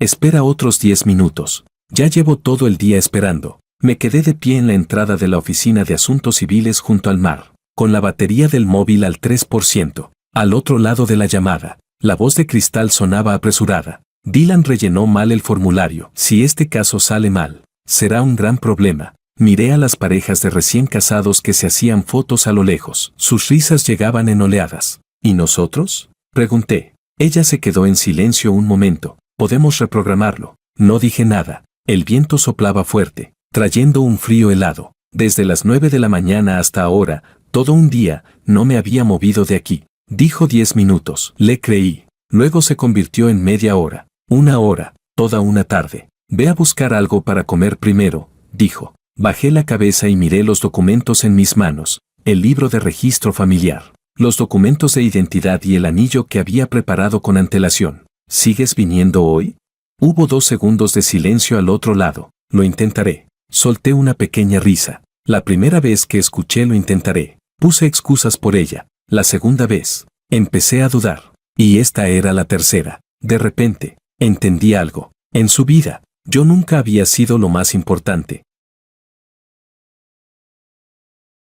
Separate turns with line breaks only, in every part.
Espera otros 10 minutos. Ya llevo todo el día esperando. Me quedé de pie en la entrada de la oficina de asuntos civiles junto al mar, con la batería del móvil al 3%. Al otro lado de la llamada, la voz de Cristal sonaba apresurada. Dylan rellenó mal el formulario. Si este caso sale mal, será un gran problema. Miré a las parejas de recién casados que se hacían fotos a lo lejos. Sus risas llegaban en oleadas. ¿Y nosotros?, pregunté. Ella se quedó en silencio un momento. Podemos reprogramarlo. No dije nada. El viento soplaba fuerte, trayendo un frío helado. Desde las 9 de la mañana hasta ahora, todo un día, no me había movido de aquí. Dijo 10 minutos. Le creí. Luego se convirtió en media hora. Una hora. Toda una tarde. Ve a buscar algo para comer primero, dijo. Bajé la cabeza y miré los documentos en mis manos. El libro de registro familiar, los documentos de identidad y el anillo que había preparado con antelación. ¿Sigues viniendo hoy? Hubo 2 segundos de silencio al otro lado. Lo intentaré. Solté una pequeña risa. La primera vez que escuché lo intentaré. Puse excusas por ella. La segunda vez, empecé a dudar. Y esta era la tercera. De repente, entendí algo. En su vida, yo nunca había sido lo más importante.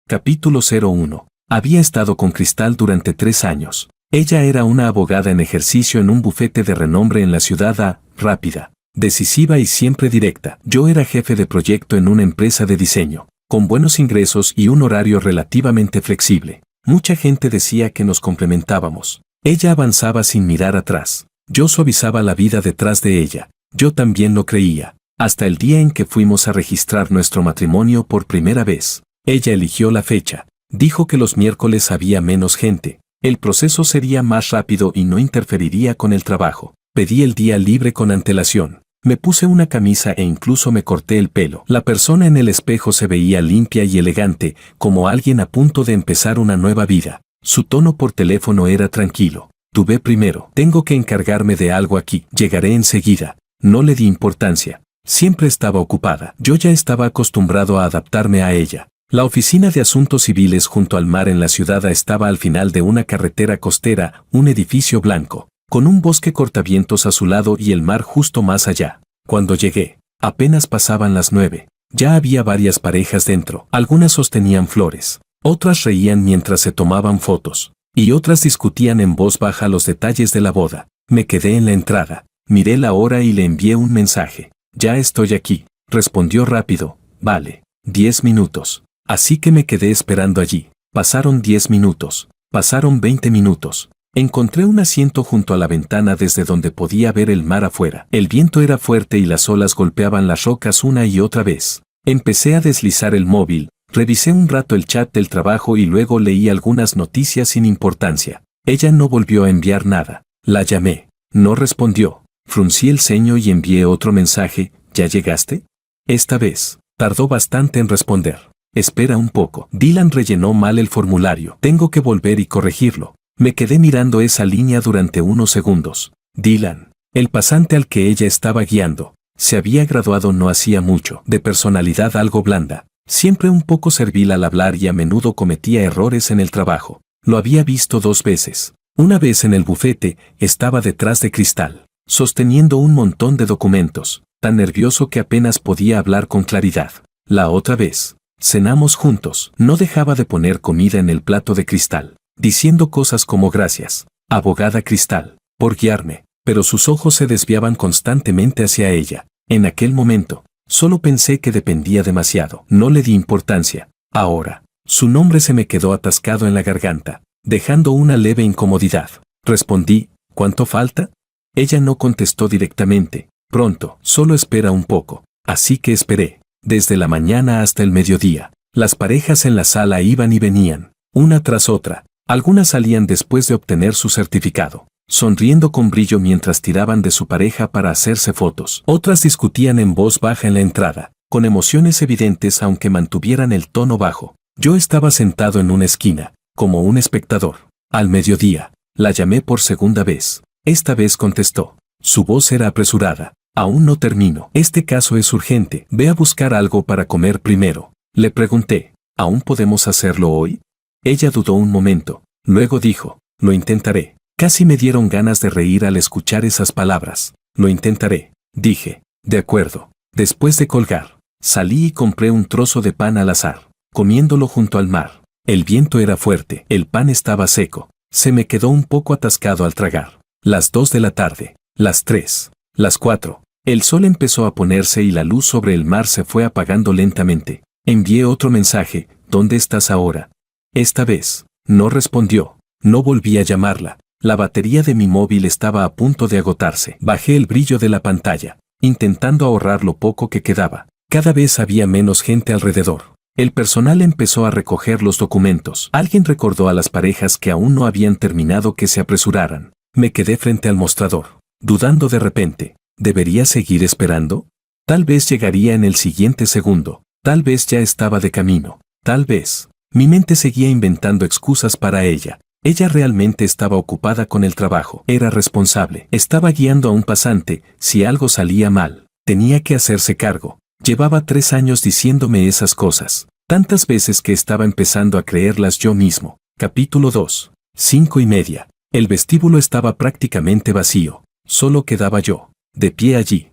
Capítulo 01. Había estado con Cristal durante 3 años. Ella era una abogada en ejercicio en un bufete de renombre en la ciudad, rápida, decisiva y siempre directa. Yo era jefe de proyecto en una empresa de diseño, con buenos ingresos y un horario relativamente flexible. Mucha gente decía que nos complementábamos. Ella avanzaba sin mirar atrás. Yo suavizaba la vida detrás de ella. Yo también lo creía. Hasta el día en que fuimos a registrar nuestro matrimonio por primera vez. Ella eligió la fecha. Dijo que los miércoles había menos gente. El proceso sería más rápido y no interferiría con el trabajo. Pedí el día libre con antelación. Me puse una camisa e incluso me corté el pelo. La persona en el espejo se veía limpia y elegante, como alguien a punto de empezar una nueva vida. Su tono por teléfono era tranquilo. Tuve primero. Tengo que encargarme de algo aquí. Llegaré enseguida. No le di importancia. Siempre estaba ocupada. Yo ya estaba acostumbrado a adaptarme a ella. La oficina de asuntos civiles junto al mar en la ciudad estaba al final de una carretera costera, un edificio blanco, con un bosque cortavientos a su lado y el mar justo más allá. Cuando llegué, apenas pasaban las 9. Ya había varias parejas dentro. Algunas sostenían flores, otras reían mientras se tomaban fotos, y otras discutían en voz baja los detalles de la boda. Me quedé en la entrada, miré la hora y le envié un mensaje. Ya estoy aquí, respondió rápido. Vale, 10 minutos. Así que me quedé esperando allí. Pasaron 10 minutos. Pasaron 20 minutos. Encontré un asiento junto a la ventana desde donde podía ver el mar afuera. El viento era fuerte y las olas golpeaban las rocas una y otra vez. Empecé a deslizar el móvil, revisé un rato el chat del trabajo y luego leí algunas noticias sin importancia. Ella no volvió a enviar nada. La llamé. No respondió. Fruncí el ceño y envié otro mensaje. ¿Ya llegaste? Esta vez, tardó bastante en responder. Espera un poco. Dylan rellenó mal el formulario. Tengo que volver y corregirlo. Me quedé mirando esa línea durante unos segundos. Dylan, el pasante al que ella estaba guiando, se había graduado no hacía mucho, de personalidad algo blanda, siempre un poco servil al hablar y a menudo cometía errores en el trabajo. Lo había visto 2 veces. Una vez en el bufete, estaba detrás de Cristal, sosteniendo un montón de documentos, tan nervioso que apenas podía hablar con claridad. La otra vez, cenamos juntos. No dejaba de poner comida en el plato de Cristal, diciendo cosas como gracias, abogada Cristal, por guiarme, pero sus ojos se desviaban constantemente hacia ella. En aquel momento, solo pensé que dependía demasiado. No le di importancia. Ahora, su nombre se me quedó atascado en la garganta, dejando una leve incomodidad. Respondí, ¿cuánto falta? Ella no contestó directamente. Pronto, solo espera un poco. Así que esperé. Desde la mañana hasta el mediodía, las parejas en la sala iban y venían, una tras otra. Algunas salían después de obtener su certificado, sonriendo con brillo mientras tiraban de su pareja para hacerse fotos. Otras discutían en voz baja en la entrada, con emociones evidentes aunque mantuvieran el tono bajo. Yo estaba sentado en una esquina, como un espectador. Al mediodía, la llamé por segunda vez. Esta vez contestó. Su voz era apresurada. Aún no termino. Este caso es urgente. Ve a buscar algo para comer primero. Le pregunté, ¿aún podemos hacerlo hoy? Ella dudó un momento. Luego dijo, lo intentaré. Casi me dieron ganas de reír al escuchar esas palabras. Lo intentaré. Dije, de acuerdo. Después de colgar, salí y compré un trozo de pan al azar, comiéndolo junto al mar. El viento era fuerte, el pan estaba seco. Se me quedó un poco atascado al tragar. Las 2 de la tarde, las 3, las 4. El sol empezó a ponerse y la luz sobre el mar se fue apagando lentamente. Envié otro mensaje, ¿dónde estás ahora? Esta vez, no respondió. No volví a llamarla. La batería de mi móvil estaba a punto de agotarse. Bajé el brillo de la pantalla, intentando ahorrar lo poco que quedaba. Cada vez había menos gente alrededor. El personal empezó a recoger los documentos. Alguien recordó a las parejas que aún no habían terminado que se apresuraran. Me quedé frente al mostrador, dudando de repente. ¿Debería seguir esperando? Tal vez llegaría en el siguiente segundo. Tal vez ya estaba de camino. Tal vez. Mi mente seguía inventando excusas para ella. Ella realmente estaba ocupada con el trabajo. Era responsable. Estaba guiando a un pasante. Si algo salía mal, tenía que hacerse cargo. Llevaba 3 años diciéndome esas cosas. Tantas veces que estaba empezando a creerlas yo mismo. Capítulo 2. 5:30. El vestíbulo estaba prácticamente vacío. Solo quedaba yo, de pie allí.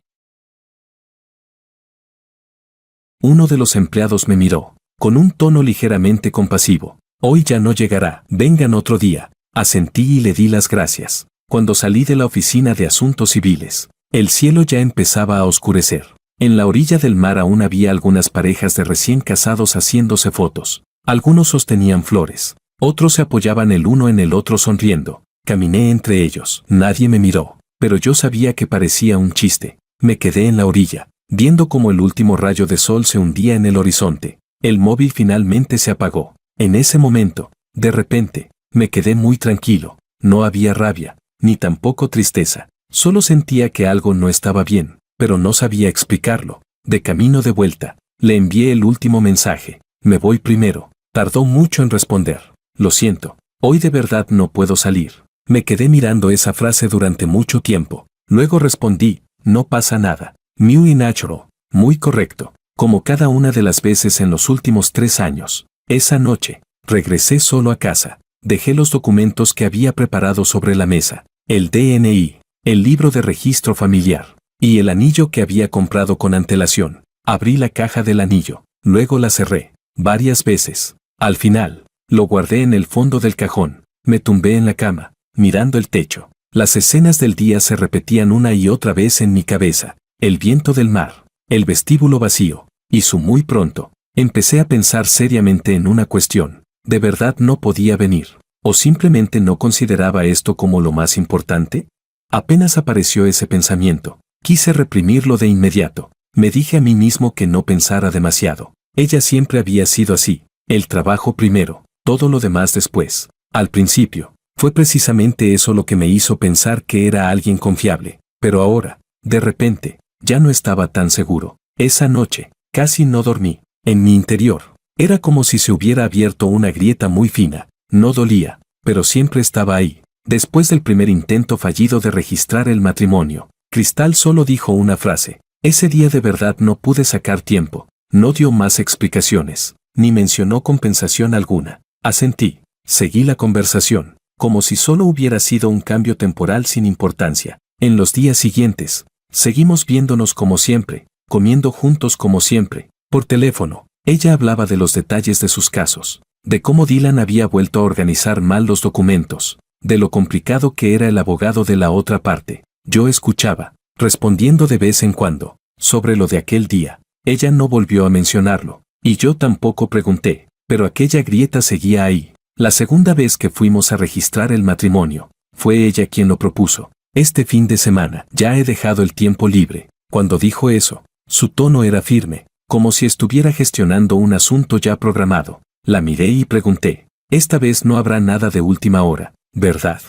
Uno de los empleados me miró, con un tono ligeramente compasivo. Hoy ya no llegará, vengan otro día. Asentí y le di las gracias. Cuando salí de la oficina de asuntos civiles, el cielo ya empezaba a oscurecer. En la orilla del mar aún había algunas parejas de recién casados haciéndose fotos. Algunos sostenían flores, otros se apoyaban el uno en el otro sonriendo. Caminé entre ellos. Nadie me miró, pero yo sabía que parecía un chiste. Me quedé en la orilla, viendo cómo el último rayo de sol se hundía en el horizonte. El móvil finalmente se apagó. En ese momento, de repente, me quedé muy tranquilo. No había rabia, ni tampoco tristeza. Solo sentía que algo no estaba bien, pero no sabía explicarlo. De camino de vuelta, le envié el último mensaje. Me voy primero. Tardó mucho en responder. Lo siento, hoy de verdad no puedo salir. Me quedé mirando esa frase durante mucho tiempo. Luego respondí, no pasa nada. Muy natural, muy correcto, como cada una de las veces en los últimos 3 años. Esa noche, regresé solo a casa. Dejé los documentos que había preparado sobre la mesa. El DNI, el libro de registro familiar y el anillo que había comprado con antelación. Abrí la caja del anillo, luego la cerré, varias veces. Al final, lo guardé en el fondo del cajón. Me tumbé en la cama, mirando el techo. Las escenas del día se repetían una y otra vez en mi cabeza. El viento del mar, el vestíbulo vacío, y su muy pronto. Empecé a pensar seriamente en una cuestión. ¿De verdad no podía venir? ¿O simplemente no consideraba esto como lo más importante? Apenas apareció ese pensamiento. Quise reprimirlo de inmediato. Me dije a mí mismo que no pensara demasiado. Ella siempre había sido así. El trabajo primero, todo lo demás después. Al principio, fue precisamente eso lo que me hizo pensar que era alguien confiable. Pero ahora, de repente, ya no estaba tan seguro. Esa noche, casi no dormí. En mi interior, era como si se hubiera abierto una grieta muy fina. No dolía, pero siempre estaba ahí. Después del primer intento fallido de registrar el matrimonio, Cristal solo dijo una frase. Ese día de verdad no pude sacar tiempo. No dio más explicaciones, ni mencionó compensación alguna. Asentí. Seguí la conversación, como si solo hubiera sido un cambio temporal sin importancia. En los días siguientes, seguimos viéndonos como siempre, comiendo juntos como siempre. Por teléfono, ella hablaba de los detalles de sus casos, de cómo Dylan había vuelto a organizar mal los documentos, de lo complicado que era el abogado de la otra parte. Yo escuchaba, respondiendo de vez en cuando. Sobre lo de aquel día, ella no volvió a mencionarlo, y yo tampoco pregunté, pero aquella grieta seguía ahí. La segunda vez que fuimos a registrar el matrimonio, fue ella quien lo propuso. Este fin de semana, ya he dejado el tiempo libre. Cuando dijo eso, su tono era firme, como si estuviera gestionando un asunto ya programado. La miré y pregunté, esta vez no habrá nada de última hora, ¿verdad?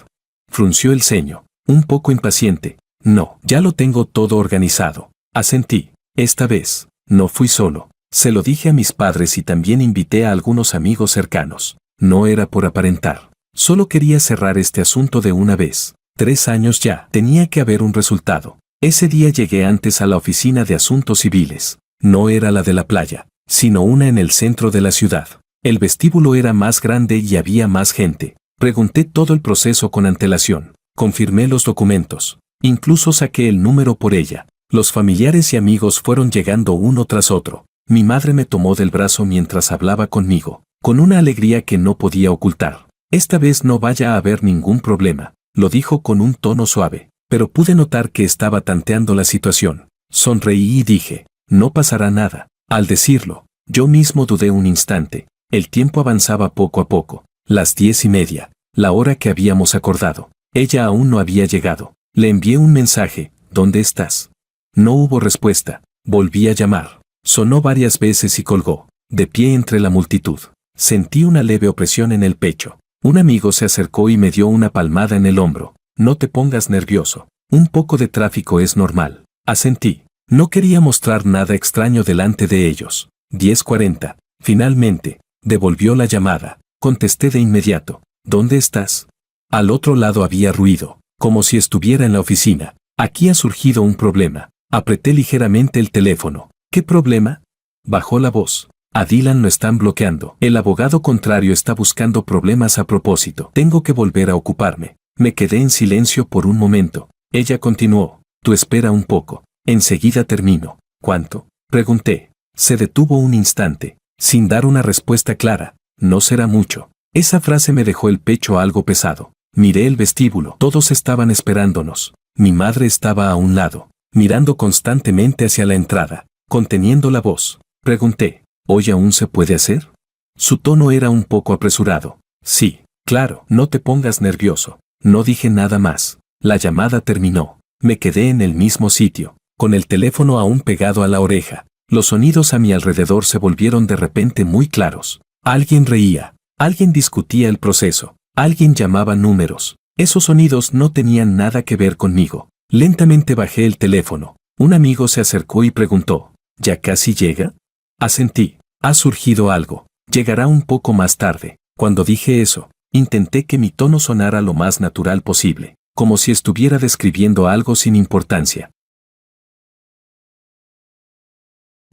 Frunció el ceño, un poco impaciente. No, ya lo tengo todo organizado. Asentí. Esta vez, no fui solo. Se lo dije a mis padres y también invité a algunos amigos cercanos. No era por aparentar. Solo quería cerrar este asunto de una vez. 3 años ya. Tenía que haber un resultado. Ese día llegué antes a la oficina de asuntos civiles. No era la de la playa, sino una en el centro de la ciudad. El vestíbulo era más grande y había más gente. Pregunté todo el proceso con antelación. Confirmé los documentos. Incluso saqué el número por ella. Los familiares y amigos fueron llegando uno tras otro. Mi madre me tomó del brazo mientras hablaba conmigo, con una alegría que no podía ocultar. Esta vez no vaya a haber ningún problema, lo dijo con un tono suave, pero pude notar que estaba tanteando la situación. Sonreí y dije, no pasará nada. Al decirlo, yo mismo dudé un instante. El tiempo avanzaba poco a poco. Las 10:30, la hora que habíamos acordado. Ella aún no había llegado. Le envié un mensaje, ¿dónde estás? No hubo respuesta. Volví a llamar. Sonó varias veces y colgó. De pie entre la multitud. Sentí una leve opresión en el pecho. Un amigo se acercó y me dio una palmada en el hombro. No te pongas nervioso. Un poco de tráfico es normal. Asentí. No quería mostrar nada extraño delante de ellos. 10:40. Finalmente, devolvió la llamada. Contesté de inmediato. ¿Dónde estás? Al otro lado había ruido, como si estuviera en la oficina. Aquí ha surgido un problema. Apreté ligeramente el teléfono. ¿Qué problema? Bajó la voz. A Dylan lo están bloqueando. El abogado contrario está buscando problemas a propósito. Tengo que volver a ocuparme. Me quedé en silencio por un momento. Ella continuó. Tú espera un poco. Enseguida termino. ¿Cuánto? Pregunté. Se detuvo un instante, sin dar una respuesta clara. No será mucho. Esa frase me dejó el pecho algo pesado. Miré el vestíbulo. Todos estaban esperándonos. Mi madre estaba a un lado, mirando constantemente hacia la entrada, conteniendo la voz. Pregunté, ¿hoy aún se puede hacer? Su tono era un poco apresurado. Sí, claro, no te pongas nervioso. No dije nada más. La llamada terminó. Me quedé en el mismo sitio, con el teléfono aún pegado a la oreja. Los sonidos a mi alrededor se volvieron de repente muy claros. Alguien reía, alguien discutía el proceso, alguien llamaba números. Esos sonidos no tenían nada que ver conmigo. Lentamente bajé el teléfono. Un amigo se acercó y preguntó, ¿ya casi llega? Asentí. Ha surgido algo. Llegará un poco más tarde. Cuando dije eso, intenté que mi tono sonara lo más natural posible, como si estuviera describiendo algo sin importancia.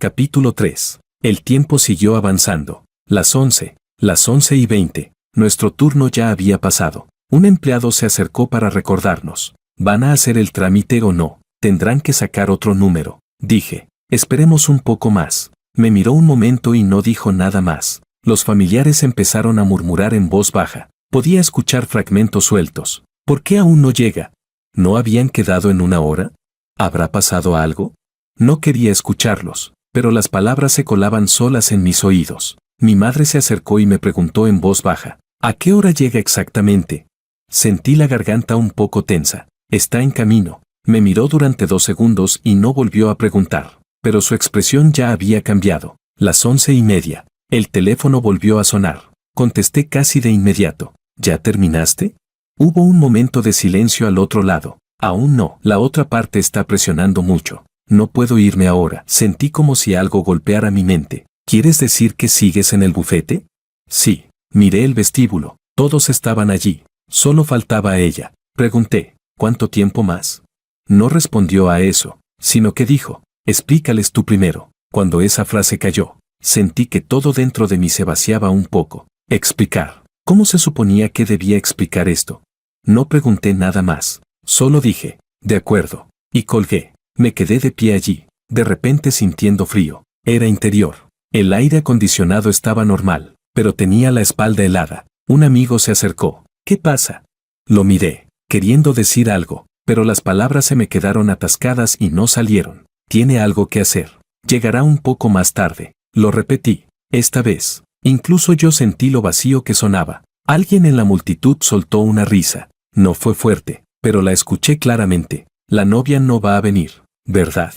Capítulo 3. El tiempo siguió avanzando. Las 11:20. Nuestro turno ya había pasado. Un empleado se acercó para recordarnos. ¿Van a hacer el trámite o no? Tendrán que sacar otro número. Dije, esperemos un poco más. Me miró un momento y no dijo nada más. Los familiares empezaron a murmurar en voz baja. Podía escuchar fragmentos sueltos. ¿Por qué aún no llega? ¿No habían quedado en una hora? ¿Habrá pasado algo? No quería escucharlos, pero las palabras se colaban solas en mis oídos. Mi madre se acercó y me preguntó en voz baja, ¿a qué hora llega exactamente? Sentí la garganta un poco tensa. Está en camino. Me miró durante 2 segundos y no volvió a preguntar, pero su expresión ya había cambiado. Las 11:30. El teléfono volvió a sonar. Contesté casi de inmediato. ¿Ya terminaste? Hubo un momento de silencio al otro lado. Aún no. La otra parte está presionando mucho. No puedo irme ahora. Sentí como si algo golpeara mi mente. ¿Quieres decir que sigues en el bufete? Sí. Miré el vestíbulo. Todos estaban allí. Solo faltaba ella. Pregunté, ¿cuánto tiempo más? No respondió a eso, sino que dijo, explícales tú primero. Cuando esa frase cayó, sentí que todo dentro de mí se vaciaba un poco. Explicar. ¿Cómo se suponía que debía explicar esto? No pregunté nada más. Solo dije, de acuerdo. Y colgué. Me quedé de pie allí, de repente sintiendo frío. Era interior. El aire acondicionado estaba normal, pero tenía la espalda helada. Un amigo se acercó. ¿Qué pasa? Lo miré, queriendo decir algo, pero las palabras se me quedaron atascadas y no salieron. Tiene algo que hacer. Llegará un poco más tarde. Lo repetí. Esta vez, incluso yo sentí lo vacío que sonaba. Alguien en la multitud soltó una risa. No fue fuerte, pero la escuché claramente. La novia no va a venir, ¿verdad?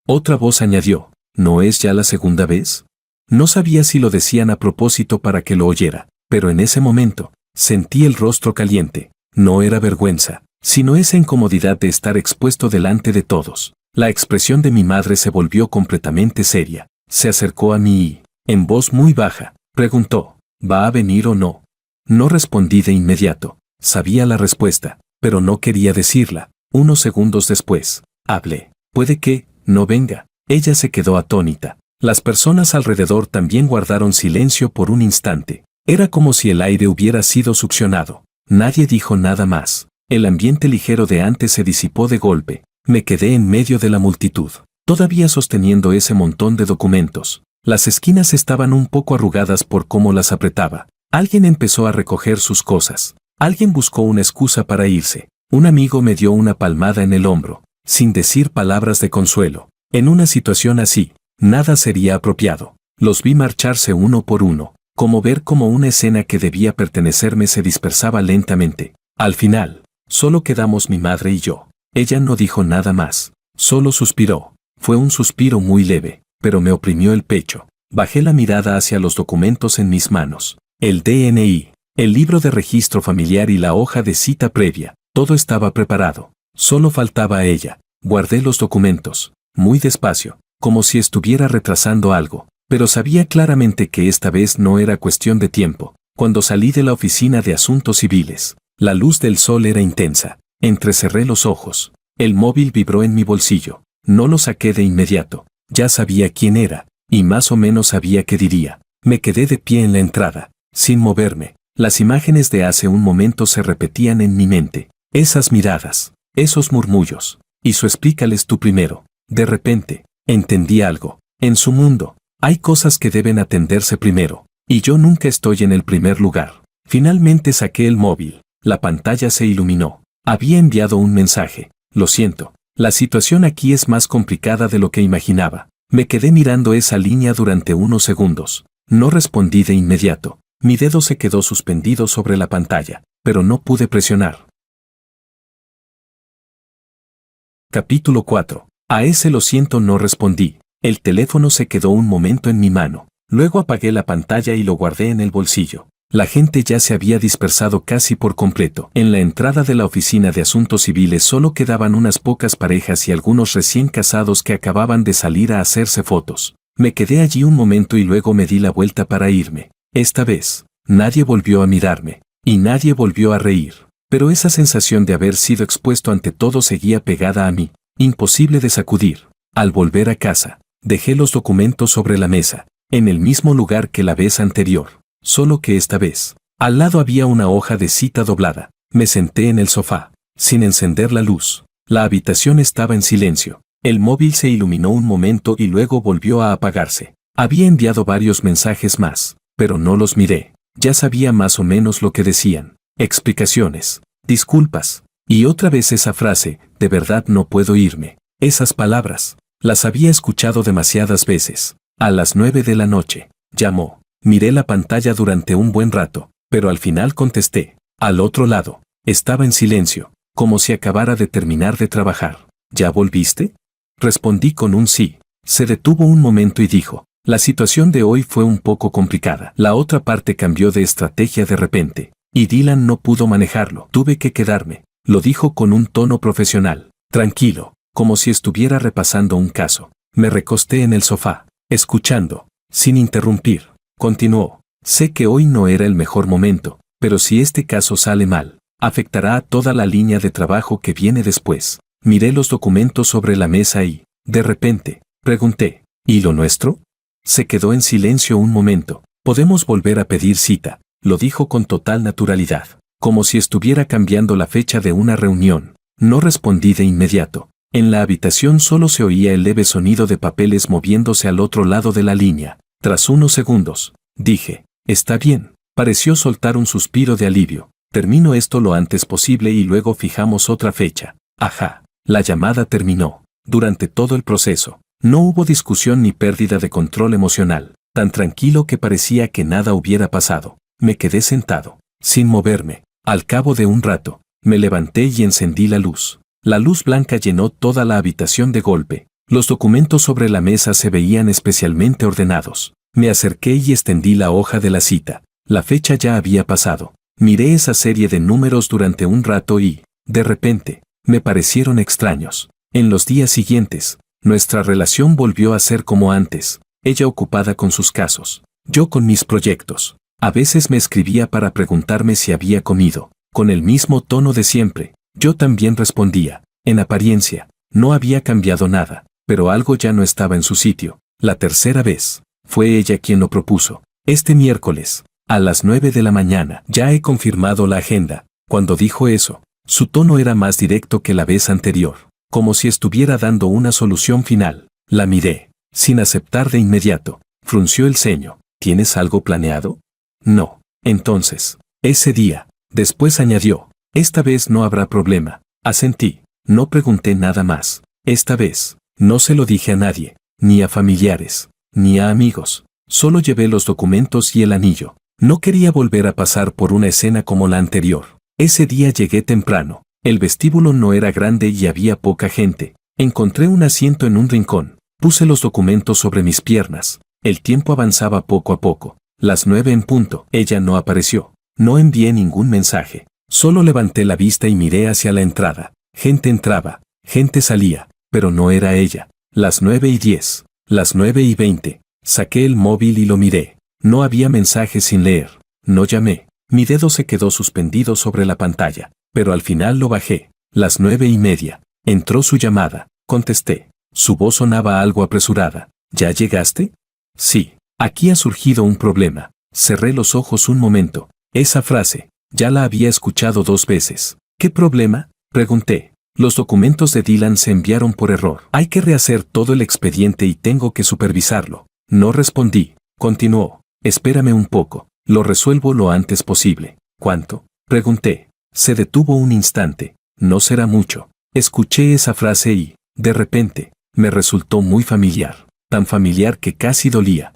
Otra voz añadió. ¿No es ya la segunda vez? No sabía si lo decían a propósito para que lo oyera, pero en ese momento, sentí el rostro caliente. No era vergüenza, sino esa incomodidad de estar expuesto delante de todos. La expresión de mi madre se volvió completamente seria. Se acercó a mí y, en voz muy baja, preguntó, ¿va a venir o no? No respondí de inmediato. Sabía la respuesta, pero no quería decirla. Unos segundos después, hablé. Puede que no venga. Ella se quedó atónita. Las personas alrededor también guardaron silencio por un instante. Era como si el aire hubiera sido succionado. Nadie dijo nada más. El ambiente ligero de antes se disipó de golpe. Me quedé en medio de la multitud, todavía sosteniendo ese montón de documentos. Las esquinas estaban un poco arrugadas por cómo las apretaba. Alguien empezó a recoger sus cosas. Alguien buscó una excusa para irse. Un amigo me dio una palmada en el hombro, sin decir palabras de consuelo. En una situación así, nada sería apropiado. Los vi marcharse uno por uno, como ver cómo una escena que debía pertenecerme se dispersaba lentamente. Al final, solo quedamos mi madre y yo. Ella no dijo nada más, solo suspiró. Fue un suspiro muy leve, pero me oprimió el pecho. Bajé la mirada hacia los documentos en mis manos. El DNI, el libro de registro familiar y la hoja de cita previa. Todo estaba preparado. Solo faltaba a ella. Guardé los documentos, muy despacio, como si estuviera retrasando algo, pero sabía claramente que esta vez no era cuestión de tiempo. Cuando salí de la oficina de asuntos civiles, la luz del sol era intensa. Entrecerré los ojos. El móvil vibró en mi bolsillo. No lo saqué de inmediato. Ya sabía quién era, y más o menos sabía qué diría. Me quedé de pie en la entrada, sin moverme. Las imágenes de hace un momento se repetían en mi mente. Esas miradas, esos murmullos. Eso explícales tú primero. De repente, entendí algo. En su mundo, hay cosas que deben atenderse primero, y yo nunca estoy en el primer lugar. Finalmente saqué el móvil. La pantalla se iluminó. Había enviado un mensaje. Lo siento. La situación aquí es más complicada de lo que imaginaba. Me quedé mirando esa línea durante unos segundos. No respondí de inmediato. Mi dedo se quedó suspendido sobre la pantalla, pero no pude presionar. Capítulo 4. A ese lo siento no respondí. El teléfono se quedó un momento en mi mano. Luego apagué la pantalla y lo guardé en el bolsillo. La gente ya se había dispersado casi por completo. En la entrada de la oficina de asuntos civiles solo quedaban unas pocas parejas y algunos recién casados que acababan de salir a hacerse fotos. Me quedé allí un momento y luego me di la vuelta para irme. Esta vez, nadie volvió a mirarme, y nadie volvió a reír. Pero esa sensación de haber sido expuesto ante todo seguía pegada a mí, imposible de sacudir. Al volver a casa, dejé los documentos sobre la mesa, en el mismo lugar que la vez anterior. Solo que esta vez, al lado había una hoja de cita doblada. Me senté en el sofá, sin encender la luz. La habitación estaba en silencio. El móvil se iluminó un momento y luego volvió a apagarse. Había enviado varios mensajes más, pero no los miré. Ya sabía más o menos lo que decían. Explicaciones, disculpas, y otra vez esa frase, de verdad no puedo irme. Esas palabras, las había escuchado demasiadas veces. A las 9 de la noche, llamó. Miré la pantalla durante un buen rato, pero al final contesté. Al otro lado, estaba en silencio, como si acabara de terminar de trabajar. ¿Ya volviste? Respondí con un sí. Se detuvo un momento y dijo, la situación de hoy fue un poco complicada. La otra parte cambió de estrategia de repente, y Dylan no pudo manejarlo. Tuve que quedarme. Lo dijo con un tono profesional, tranquilo, como si estuviera repasando un caso. Me recosté en el sofá, escuchando, sin interrumpir. Continuó, sé que hoy no era el mejor momento, pero si este caso sale mal, afectará a toda la línea de trabajo que viene después. Miré los documentos sobre la mesa y, de repente, pregunté, ¿y lo nuestro? Se quedó en silencio un momento. Podemos volver a pedir cita, lo dijo con total naturalidad, como si estuviera cambiando la fecha de una reunión. No respondí de inmediato. En la habitación solo se oía el leve sonido de papeles moviéndose al otro lado de la línea. Tras unos segundos, dije, está bien. Pareció soltar un suspiro de alivio. Termino esto lo antes posible y luego fijamos otra fecha. Ajá. La llamada terminó. Durante todo el proceso, no hubo discusión ni pérdida de control emocional. Tan tranquilo que parecía que nada hubiera pasado. Me quedé sentado, sin moverme. Al cabo de un rato, me levanté y encendí la luz. La luz blanca llenó toda la habitación de golpe. Los documentos sobre la mesa se veían especialmente ordenados. Me acerqué y extendí la hoja de la cita. La fecha ya había pasado. Miré esa serie de números durante un rato y, de repente, me parecieron extraños. En los días siguientes, nuestra relación volvió a ser como antes. Ella ocupada con sus casos, yo con mis proyectos. A veces me escribía para preguntarme si había comido. Con el mismo tono de siempre, yo también respondía. En apariencia, no había cambiado nada. Pero algo ya no estaba en su sitio. La tercera vez, fue ella quien lo propuso. Este miércoles, a las 9 de la mañana, ya he confirmado la agenda. Cuando dijo eso, su tono era más directo que la vez anterior. como si estuviera dando una solución final. La miré, sin aceptar de inmediato. Frunció el ceño. ¿Tienes algo planeado? No. Entonces, ese día. Después añadió, esta vez no habrá problema. Asentí. No pregunté nada más. Esta vez, no se lo dije a nadie, ni a familiares, ni a amigos. Solo llevé los documentos y el anillo. No quería volver a pasar por una escena como la anterior. Ese día llegué temprano. El vestíbulo no era grande y había poca gente. Encontré un asiento en un rincón. Puse los documentos sobre mis piernas. El tiempo avanzaba poco a poco. Las 9 en punto. Ella no apareció. No envié ningún mensaje. Solo levanté la vista y miré hacia la entrada. Gente entraba, gente salía, pero no era ella. Las 9:10, las 9:20. Saqué el móvil y lo miré. No había mensajes sin leer. No llamé. Mi dedo se quedó suspendido sobre la pantalla, pero al final lo bajé. Las 9:30. Entró su llamada. Contesté. Su voz sonaba algo apresurada. ¿Ya llegaste? Sí. Aquí ha surgido un problema. Cerré los ojos un momento. Esa frase, ya la había escuchado 2 veces. ¿Qué problema? Pregunté. Los documentos de Dylan se enviaron por error. Hay que rehacer todo el expediente y tengo que supervisarlo. No respondí. Continuó. Espérame un poco. Lo resuelvo lo antes posible. ¿Cuánto? Pregunté. Se detuvo un instante. No será mucho. Escuché esa frase y, de repente, me resultó muy familiar. Tan familiar que casi dolía.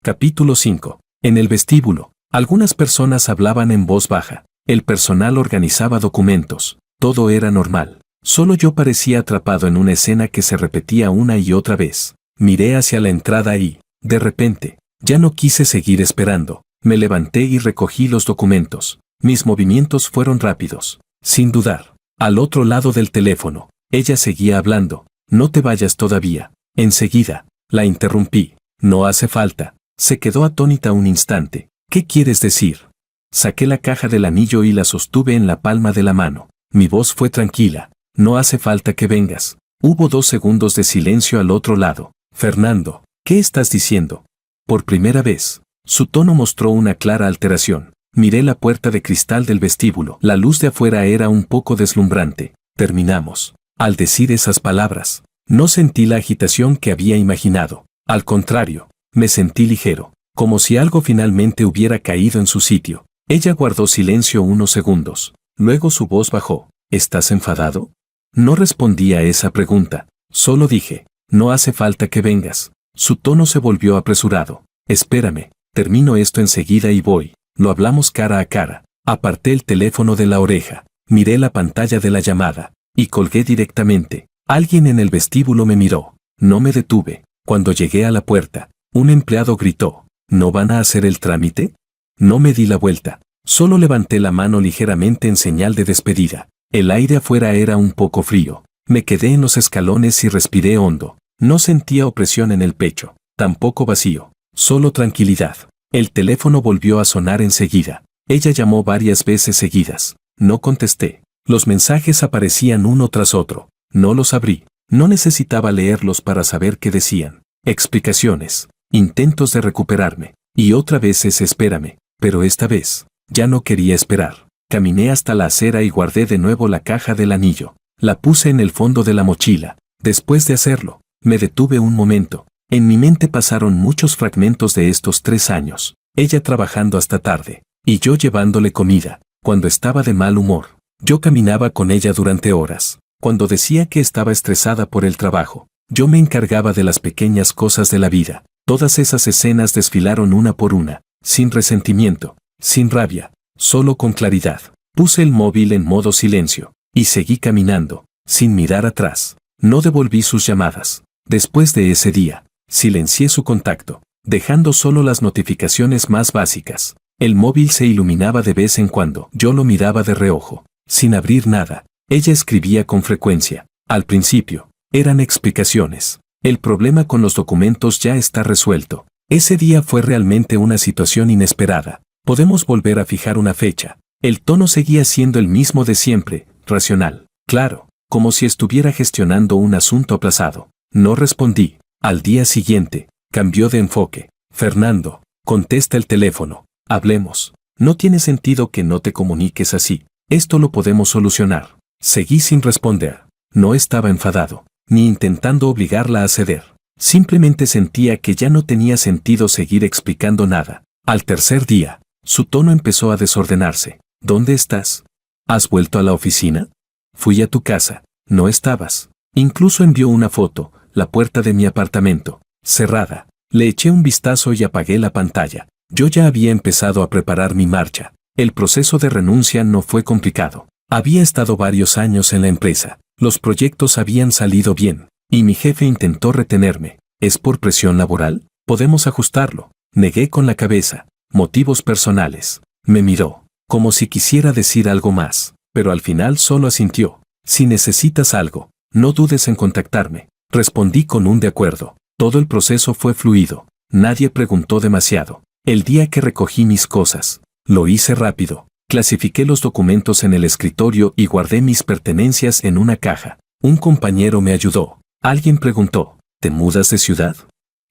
Capítulo 5. En el vestíbulo, algunas personas hablaban en voz baja. El personal organizaba documentos. Todo era normal. Solo yo parecía atrapado en una escena que se repetía una y otra vez. Miré hacia la entrada y, de repente, ya no quise seguir esperando. Me levanté y recogí los documentos. Mis movimientos fueron rápidos. Sin dudar. Al otro lado del teléfono, ella seguía hablando. No te vayas todavía. Enseguida, la interrumpí. No hace falta. Se quedó atónita un instante. ¿Qué quieres decir? Saqué la caja del anillo y la sostuve en la palma de la mano. Mi voz fue tranquila. No hace falta que vengas. Hubo 2 segundos de silencio al otro lado. Fernando, ¿qué estás diciendo? Por primera vez. Su tono mostró una clara alteración. Miré la puerta de cristal del vestíbulo. La luz de afuera era un poco deslumbrante. Terminamos. Al decir esas palabras, no sentí la agitación que había imaginado. Al contrario, me sentí ligero, como si algo finalmente hubiera caído en su sitio. Ella guardó silencio unos segundos. Luego su voz bajó. ¿Estás enfadado? No respondí a esa pregunta. Solo dije, no hace falta que vengas. Su tono se volvió apresurado. Espérame, termino esto enseguida y voy. Lo hablamos cara a cara. Aparté el teléfono de la oreja. Miré la pantalla de la llamada. Y colgué directamente. Alguien en el vestíbulo me miró. No me detuve. Cuando llegué a la puerta, un empleado gritó. ¿No van a hacer el trámite? No me di la vuelta. Solo levanté la mano ligeramente en señal de despedida. El aire afuera era un poco frío. Me quedé en los escalones y respiré hondo. No sentía opresión en el pecho. Tampoco vacío. Solo tranquilidad. El teléfono volvió a sonar enseguida. Ella llamó varias veces seguidas. No contesté. Los mensajes aparecían uno tras otro. No los abrí. No necesitaba leerlos para saber qué decían. Explicaciones. Intentos de recuperarme. Y otra vez ese espérame. Pero esta vez, ya no quería esperar. Caminé hasta la acera y guardé de nuevo la caja del anillo. La puse en el fondo de la mochila. Después de hacerlo, me detuve un momento. En mi mente pasaron muchos fragmentos de estos 3 años. Ella trabajando hasta tarde, y yo llevándole comida. Cuando estaba de mal humor, yo caminaba con ella durante horas. Cuando decía que estaba estresada por el trabajo, yo me encargaba de las pequeñas cosas de la vida. Todas esas escenas desfilaron una por una, sin resentimiento, sin rabia, solo con claridad. Puse el móvil en modo silencio, y seguí caminando, sin mirar atrás. No devolví sus llamadas. Después de ese día, silencié su contacto, dejando solo las notificaciones más básicas. El móvil se iluminaba de vez en cuando. Yo lo miraba de reojo, sin abrir nada. Ella escribía con frecuencia. Al principio, eran explicaciones. El problema con los documentos ya está resuelto. Ese día fue realmente una situación inesperada. Podemos volver a fijar una fecha. El tono seguía siendo el mismo de siempre, racional. Claro, como si estuviera gestionando un asunto aplazado. No respondí. Al día siguiente, cambió de enfoque. Fernando, contesta el teléfono. Hablemos. No tiene sentido que no te comuniques así. Esto lo podemos solucionar. Seguí sin responder. No estaba enfadado, ni intentando obligarla a ceder. Simplemente sentía que ya no tenía sentido seguir explicando nada. Al tercer día, su tono empezó a desordenarse. ¿Dónde estás? ¿Has vuelto a la oficina? Fui a tu casa. No estabas. Incluso envió una foto, la puerta de mi apartamento, cerrada. Le eché un vistazo y apagué la pantalla. Yo ya había empezado a preparar mi marcha. El proceso de renuncia no fue complicado. Había estado varios años en la empresa. Los proyectos habían salido bien. Y mi jefe intentó retenerme. ¿Es por presión laboral? Podemos ajustarlo. Negué con la cabeza. Motivos personales. Me miró, como si quisiera decir algo más, pero al final solo asintió. Si necesitas algo, no dudes en contactarme. Respondí con un de acuerdo. Todo el proceso fue fluido. Nadie preguntó demasiado. El día que recogí mis cosas, lo hice rápido. Clasifiqué los documentos en el escritorio y guardé mis pertenencias en una caja. Un compañero me ayudó. Alguien preguntó, ¿te mudas de ciudad?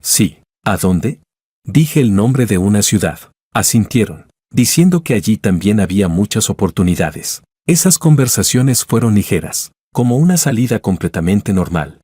Sí. ¿A dónde? Dije el nombre de una ciudad. Asintieron, diciendo que allí también había muchas oportunidades. Esas conversaciones fueron ligeras, como una salida completamente normal.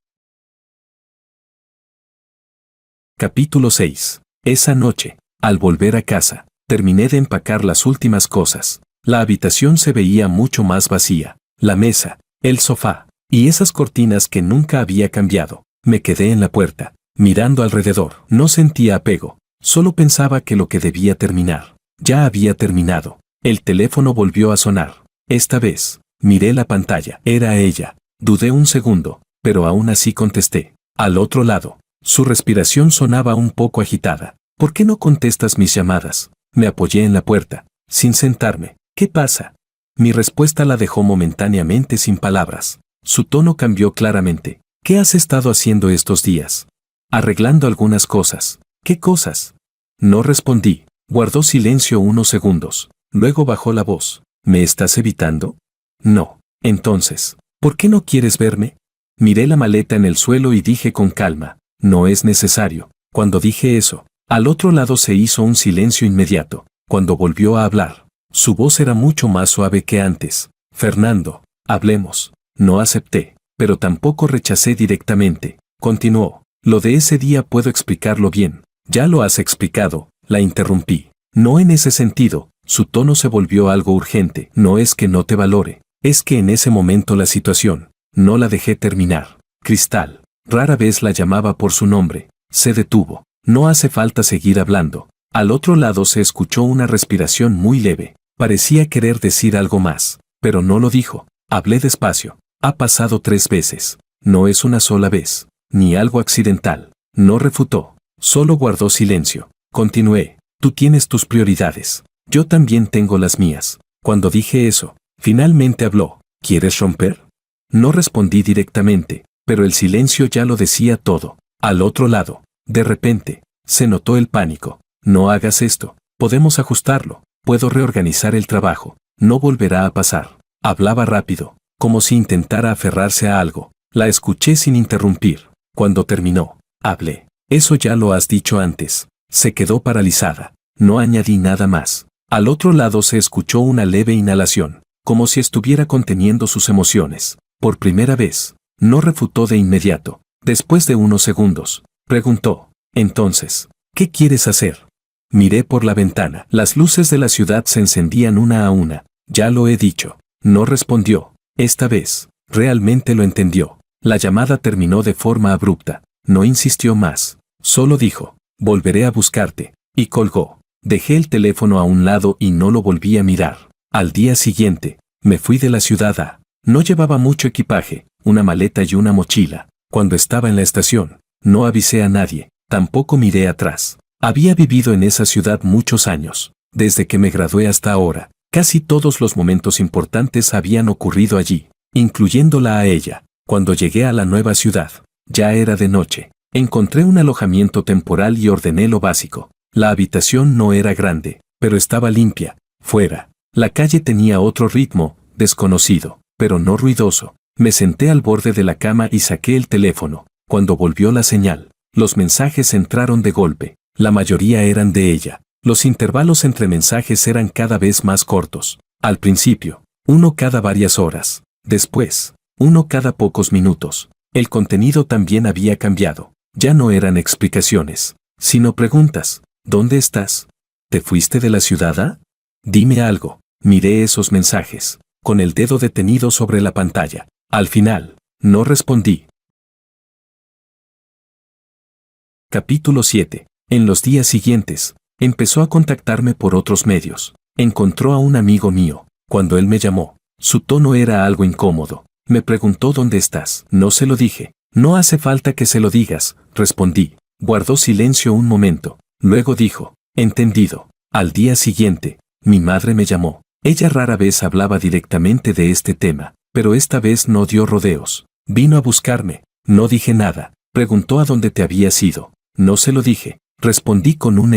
Capítulo 6. Esa noche, al volver a casa, terminé de empacar las últimas cosas. La habitación se veía mucho más vacía. La mesa, el sofá, y esas cortinas que nunca había cambiado. Me quedé en la puerta, mirando alrededor. No sentía apego, solo pensaba que lo que debía terminar, ya había terminado. El teléfono volvió a sonar. Esta vez, miré la pantalla. Era ella. Dudé un segundo, pero aún así contesté. Al otro lado, su respiración sonaba un poco agitada. ¿Por qué no contestas mis llamadas? Me apoyé en la puerta, sin sentarme. ¿Qué pasa? Mi respuesta la dejó momentáneamente sin palabras. Su tono cambió claramente. ¿Qué has estado haciendo estos días? Arreglando algunas cosas. ¿Qué cosas? No respondí. Guardó silencio unos segundos. Luego bajó la voz. ¿Me estás evitando? No. Entonces, ¿por qué no quieres verme? Miré la maleta en el suelo y dije con calma, no es necesario. Cuando dije eso, al otro lado se hizo un silencio inmediato. Cuando volvió a hablar, su voz era mucho más suave que antes. Fernando, hablemos. No acepté, pero tampoco rechacé directamente. Continuó. Lo de ese día puedo explicarlo bien. Ya lo has explicado, la interrumpí. No en ese sentido. Su tono se volvió algo urgente. No es que no te valore, es que en ese momento la situación, no la dejé terminar. Cristal, rara vez la llamaba por su nombre. Se detuvo. No hace falta seguir hablando. Al otro lado se escuchó una respiración muy leve. Parecía querer decir algo más, pero no lo dijo. Hablé despacio. Ha pasado 3 veces. No es una sola vez, ni algo accidental. No refutó. Solo guardó silencio. Continué. Tú tienes tus prioridades. Yo también tengo las mías. Cuando dije eso, finalmente habló. ¿Quieres romper? No respondí directamente, pero el silencio ya lo decía todo. Al otro lado, de repente, se notó el pánico. No hagas esto. Podemos ajustarlo. Puedo reorganizar el trabajo. No volverá a pasar. Hablaba rápido, como si intentara aferrarse a algo. La escuché sin interrumpir. Cuando terminó, hablé. Eso ya lo has dicho antes. Se quedó paralizada. No añadí nada más. Al otro lado se escuchó una leve inhalación, como si estuviera conteniendo sus emociones. Por primera vez, no refutó de inmediato. Después de unos segundos, preguntó, entonces, ¿qué quieres hacer? Miré por la ventana. Las luces de la ciudad se encendían una a una. Ya lo he dicho. No respondió. Esta vez, realmente lo entendió. La llamada terminó de forma abrupta. No insistió más. Solo dijo, volveré a buscarte. Y colgó. Dejé el teléfono a un lado y no lo volví a mirar. Al día siguiente, me fui de la ciudad a... No llevaba mucho equipaje, una maleta y una mochila. Cuando estaba en la estación, no avisé a nadie, tampoco miré atrás. Había vivido en esa ciudad muchos años. Desde que me gradué hasta ahora, casi todos los momentos importantes habían ocurrido allí, incluyéndola a ella. Cuando llegué a la nueva ciudad, ya era de noche. Encontré un alojamiento temporal y ordené lo básico. La habitación no era grande, pero estaba limpia. Fuera, la calle tenía otro ritmo, desconocido, pero no ruidoso. Me senté al borde de la cama y saqué el teléfono. Cuando volvió la señal, los mensajes entraron de golpe. La mayoría eran de ella. Los intervalos entre mensajes eran cada vez más cortos. Al principio, uno cada varias horas. Después, uno cada pocos minutos. El contenido también había cambiado. Ya no eran explicaciones, sino preguntas. ¿Dónde estás? ¿Te fuiste de la ciudad a? Dime algo. Miré esos mensajes, con el dedo detenido sobre la pantalla. Al final, no respondí. Capítulo 7. En los días siguientes, empezó a contactarme por otros medios. Encontró a un amigo mío. Cuando él me llamó, su tono era algo incómodo. Me preguntó ¿dónde estás? No se lo dije. No hace falta que se lo digas, respondí. Guardó silencio un momento. Luego dijo, entendido. Al día siguiente, mi madre me llamó. Ella rara vez hablaba directamente de este tema, pero esta vez no dio rodeos. Vino a buscarme. No dije nada. Preguntó a dónde te habías ido. No se lo dije. Respondí con un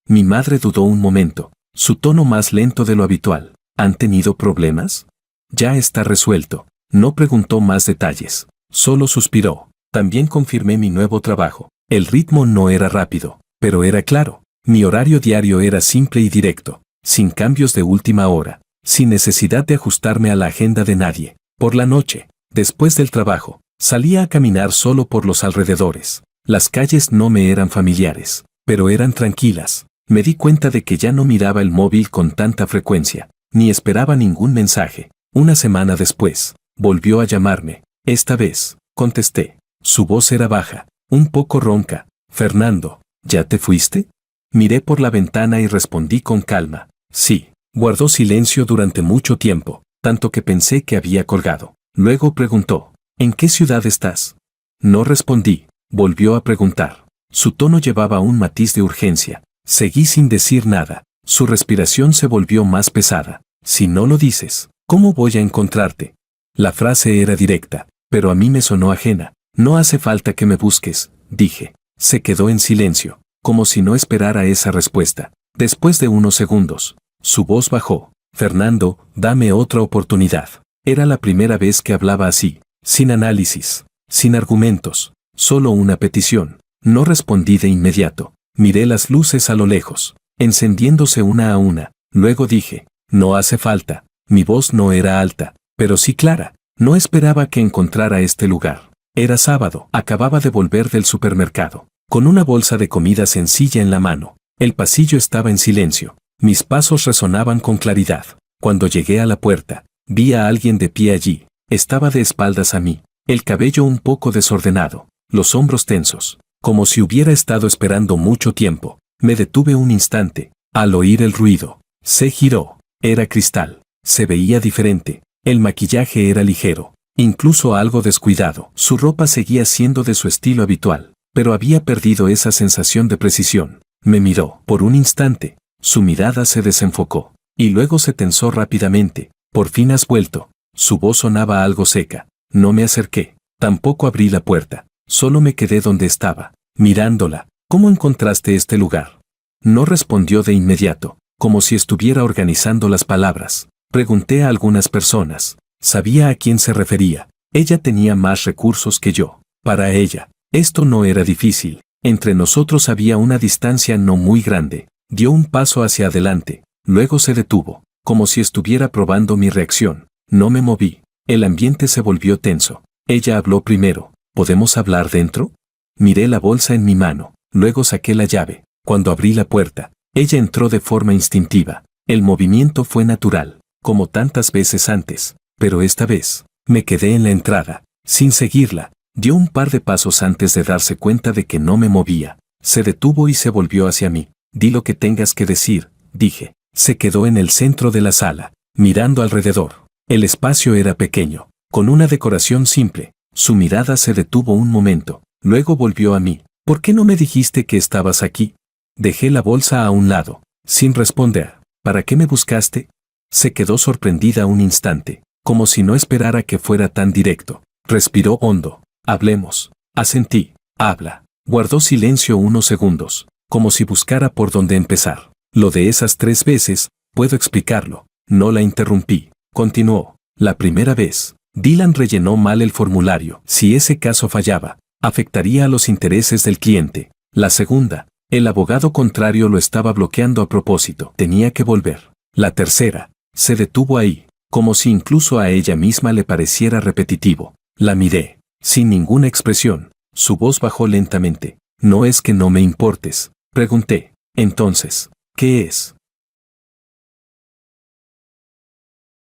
Mi madre dudó un momento. Su tono más lento de lo habitual. ¿Han tenido problemas? Ya está resuelto. No preguntó más detalles. Solo suspiró. También confirmé mi nuevo trabajo. El ritmo no era rápido, pero era claro. Mi horario diario era simple y directo, sin cambios de última hora, sin necesidad de ajustarme a la agenda de nadie. Por la noche, después del trabajo, salía a caminar solo por los alrededores. Las calles no me eran familiares, pero eran tranquilas. Me di cuenta de que ya no miraba el móvil con tanta frecuencia, ni esperaba ningún mensaje. Una semana después, volvió a llamarme. Esta vez, contesté. Su voz era baja, un poco ronca. Fernando, ¿ya te fuiste? Miré por la ventana y respondí con calma. Sí. Guardó silencio durante mucho tiempo, tanto que pensé que había colgado. Luego preguntó, ¿en qué ciudad estás? No respondí. Volvió a preguntar. Su tono llevaba un matiz de urgencia. Seguí sin decir nada. Su respiración se volvió más pesada. Si no lo dices, ¿cómo voy a encontrarte? La frase era directa, pero a mí me sonó ajena. No hace falta que me busques, dije. Se quedó en silencio, como si no esperara esa respuesta. Después de unos segundos, su voz bajó. Fernando, dame otra oportunidad. Era la primera vez que hablaba así, sin análisis, sin argumentos, solo una petición. No respondí de inmediato. Miré las luces a lo lejos, encendiéndose una a una. Luego dije, no hace falta. Mi voz no era alta, pero sí clara. No esperaba que encontrara este lugar. Era sábado. Acababa de volver del supermercado, con una bolsa de comida sencilla en la mano. El pasillo estaba en silencio. Mis pasos resonaban con claridad. Cuando llegué a la puerta, vi a alguien de pie allí. Estaba de espaldas a mí, el cabello un poco desordenado, los hombros tensos, como si hubiera estado esperando mucho tiempo. Me detuve un instante, al oír el ruido. Se giró. Era Cristal. Se veía diferente. El maquillaje era ligero, incluso algo descuidado. Su ropa seguía siendo de su estilo habitual, pero había perdido esa sensación de precisión. Me miró. Por un instante, su mirada se desenfocó, y luego se tensó rápidamente. Por fin has vuelto. Su voz sonaba algo seca. No me acerqué. Tampoco abrí la puerta. Solo me quedé donde estaba, mirándola. ¿Cómo encontraste este lugar? No respondió de inmediato, como si estuviera organizando las palabras. Pregunté a algunas personas. Sabía a quién se refería. Ella tenía más recursos que yo. Para ella, esto no era difícil. Entre nosotros había una distancia no muy grande. Dio un paso hacia adelante. Luego se detuvo, como si estuviera probando mi reacción. No me moví. El ambiente se volvió tenso. Ella habló primero. ¿Podemos hablar dentro? Miré la bolsa en mi mano. Luego saqué la llave. Cuando abrí la puerta, ella entró de forma instintiva. El movimiento fue natural, como tantas veces antes, pero esta vez, me quedé en la entrada, sin seguirla. Dio un par de pasos antes de darse cuenta de que no me movía. Se detuvo y se volvió hacia mí. Di lo que tengas que decir, dije. Se quedó en el centro de la sala, mirando alrededor. El espacio era pequeño, con una decoración simple. Su mirada se detuvo un momento. Luego volvió a mí. ¿Por qué no me dijiste que estabas aquí? Dejé la bolsa a un lado, sin responder. ¿Para qué me buscaste? Se quedó sorprendida un instante, como si no esperara que fuera tan directo. Respiró hondo. Hablemos. Asentí. Habla. Guardó silencio unos segundos, como si buscara por dónde empezar. Lo de esas 3 veces, puedo explicarlo. No la interrumpí. Continuó. La primera vez, Dylan rellenó mal el formulario. Si ese caso fallaba, afectaría a los intereses del cliente. La segunda, el abogado contrario lo estaba bloqueando a propósito. Tenía que volver. La tercera, se detuvo ahí. como si incluso a ella misma le pareciera repetitivo. La miré, sin ninguna expresión. Su voz bajó lentamente. ¿No es que no me importes?, pregunté. Entonces, ¿qué es?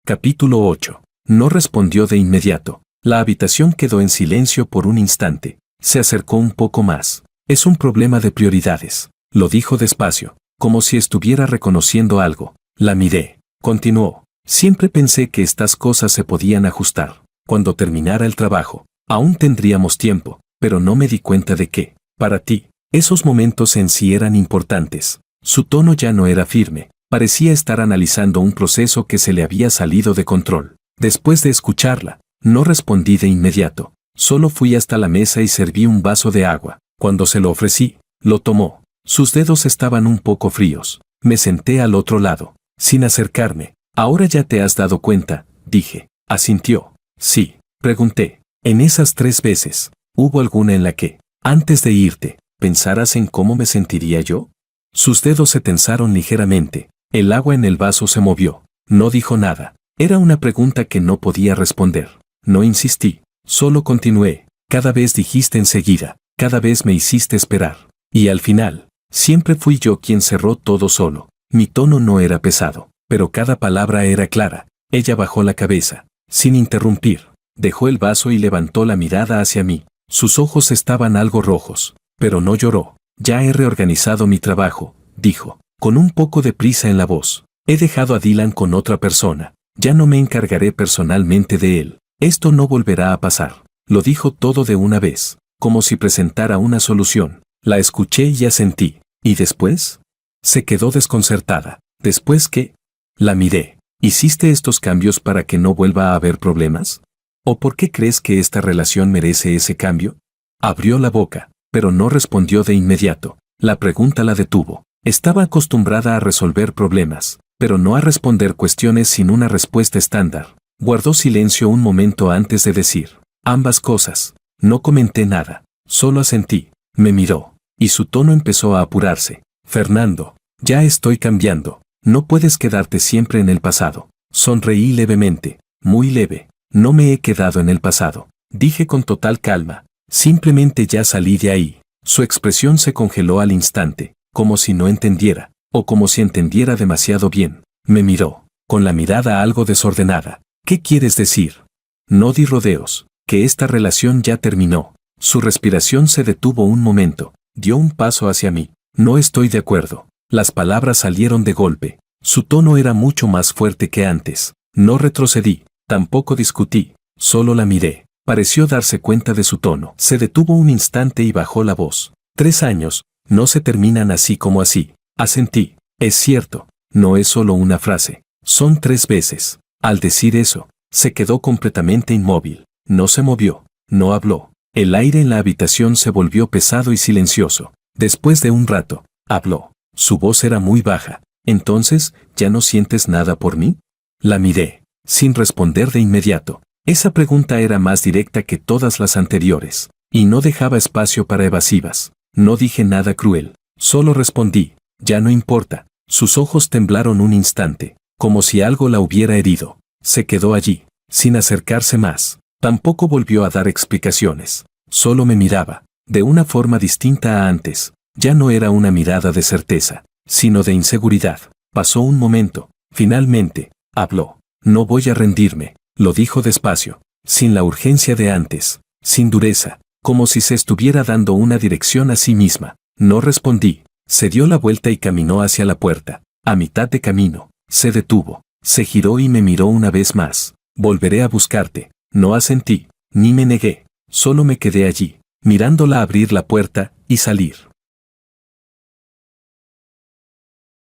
Capítulo 8. No respondió de inmediato. La habitación quedó en silencio por un instante. Se acercó un poco más. Es un problema de prioridades, lo dijo despacio, como si estuviera reconociendo algo. La miré. Continuó. Siempre pensé que estas cosas se podían ajustar. Cuando terminara el trabajo, aún tendríamos tiempo, pero no me di cuenta de que, para ti, esos momentos en sí eran importantes. Su tono ya no era firme. Parecía estar analizando un proceso que se le había salido de control. Después de escucharla, no respondí de inmediato. Solo fui hasta la mesa y serví un vaso de agua. Cuando se lo ofrecí, lo tomó. Sus dedos estaban un poco fríos. Me senté al otro lado, sin acercarme. Ahora ya te has dado cuenta, dije. Asintió. Sí, pregunté. En esas 3 veces, ¿hubo alguna en la que, antes de irte, pensaras en cómo me sentiría yo? Sus dedos se tensaron ligeramente. El agua en el vaso se movió. No dijo nada. Era una pregunta que no podía responder. No insistí. Solo continué. Cada vez dijiste enseguida. Cada vez me hiciste esperar. Y al final, siempre fui yo quien cerró todo solo. Mi tono no era pesado, pero cada palabra era clara. Ella bajó la cabeza, sin interrumpir. Dejó el vaso y levantó la mirada hacia mí. Sus ojos estaban algo rojos, pero no lloró. Ya he reorganizado mi trabajo, dijo, con un poco de prisa en la voz. He dejado a Dylan con otra persona. Ya no me encargaré personalmente de él. Esto no volverá a pasar. Lo dijo todo de una vez, como si presentara una solución. La escuché y asentí. ¿Y después? Se quedó desconcertada. ¿Después qué? La miré. ¿Hiciste estos cambios para que no vuelva a haber problemas? ¿O por qué crees que esta relación merece ese cambio? Abrió la boca, pero no respondió de inmediato. La pregunta la detuvo. Estaba acostumbrada a resolver problemas, pero no a responder cuestiones sin una respuesta estándar. Guardó silencio un momento antes de decir, ambas cosas. No comenté nada, solo asentí. Me miró, y su tono empezó a apurarse. Fernando, ya estoy cambiando. No puedes quedarte siempre en el pasado. Sonreí levemente, muy leve. No me he quedado en el pasado, dije con total calma. Simplemente ya salí de ahí. Su expresión se congeló al instante, como si no entendiera, o como si entendiera demasiado bien. Me miró, con la mirada algo desordenada. ¿Qué quieres decir? No di rodeos, que esta relación ya terminó. Su respiración se detuvo un momento, dio un paso hacia mí. No estoy de acuerdo. Las palabras salieron de golpe. Su tono era mucho más fuerte que antes. No retrocedí, tampoco discutí, solo la miré. Pareció darse cuenta de su tono. Se detuvo un instante y bajó la voz. 3 años, no se terminan así como así. Asentí. Es cierto, no es solo una frase. Son 3 veces. Al decir eso, se quedó completamente inmóvil. No se movió, no habló. El aire en la habitación se volvió pesado y silencioso. Después de un rato, habló. Su voz era muy baja. Entonces, ¿ya no sientes nada por mí? La miré, sin responder de inmediato. Esa pregunta era más directa que todas las anteriores, y no dejaba espacio para evasivas. No dije nada cruel, solo respondí, ya no importa. Sus ojos temblaron un instante, como si algo la hubiera herido. Se quedó allí, sin acercarse más. Tampoco volvió a dar explicaciones. Solo me miraba, de una forma distinta a antes. Ya no era una mirada de certeza, sino de inseguridad. Pasó un momento. Finalmente, habló. No voy a rendirme, lo dijo despacio, sin la urgencia de antes, sin dureza, como si se estuviera dando una dirección a sí misma. No respondí. Se dio la vuelta y caminó hacia la puerta. A mitad de camino, se detuvo, se giró y me miró una vez más. Volveré a buscarte. No asentí, ni me negué, solo me quedé allí, mirándola abrir la puerta y salir.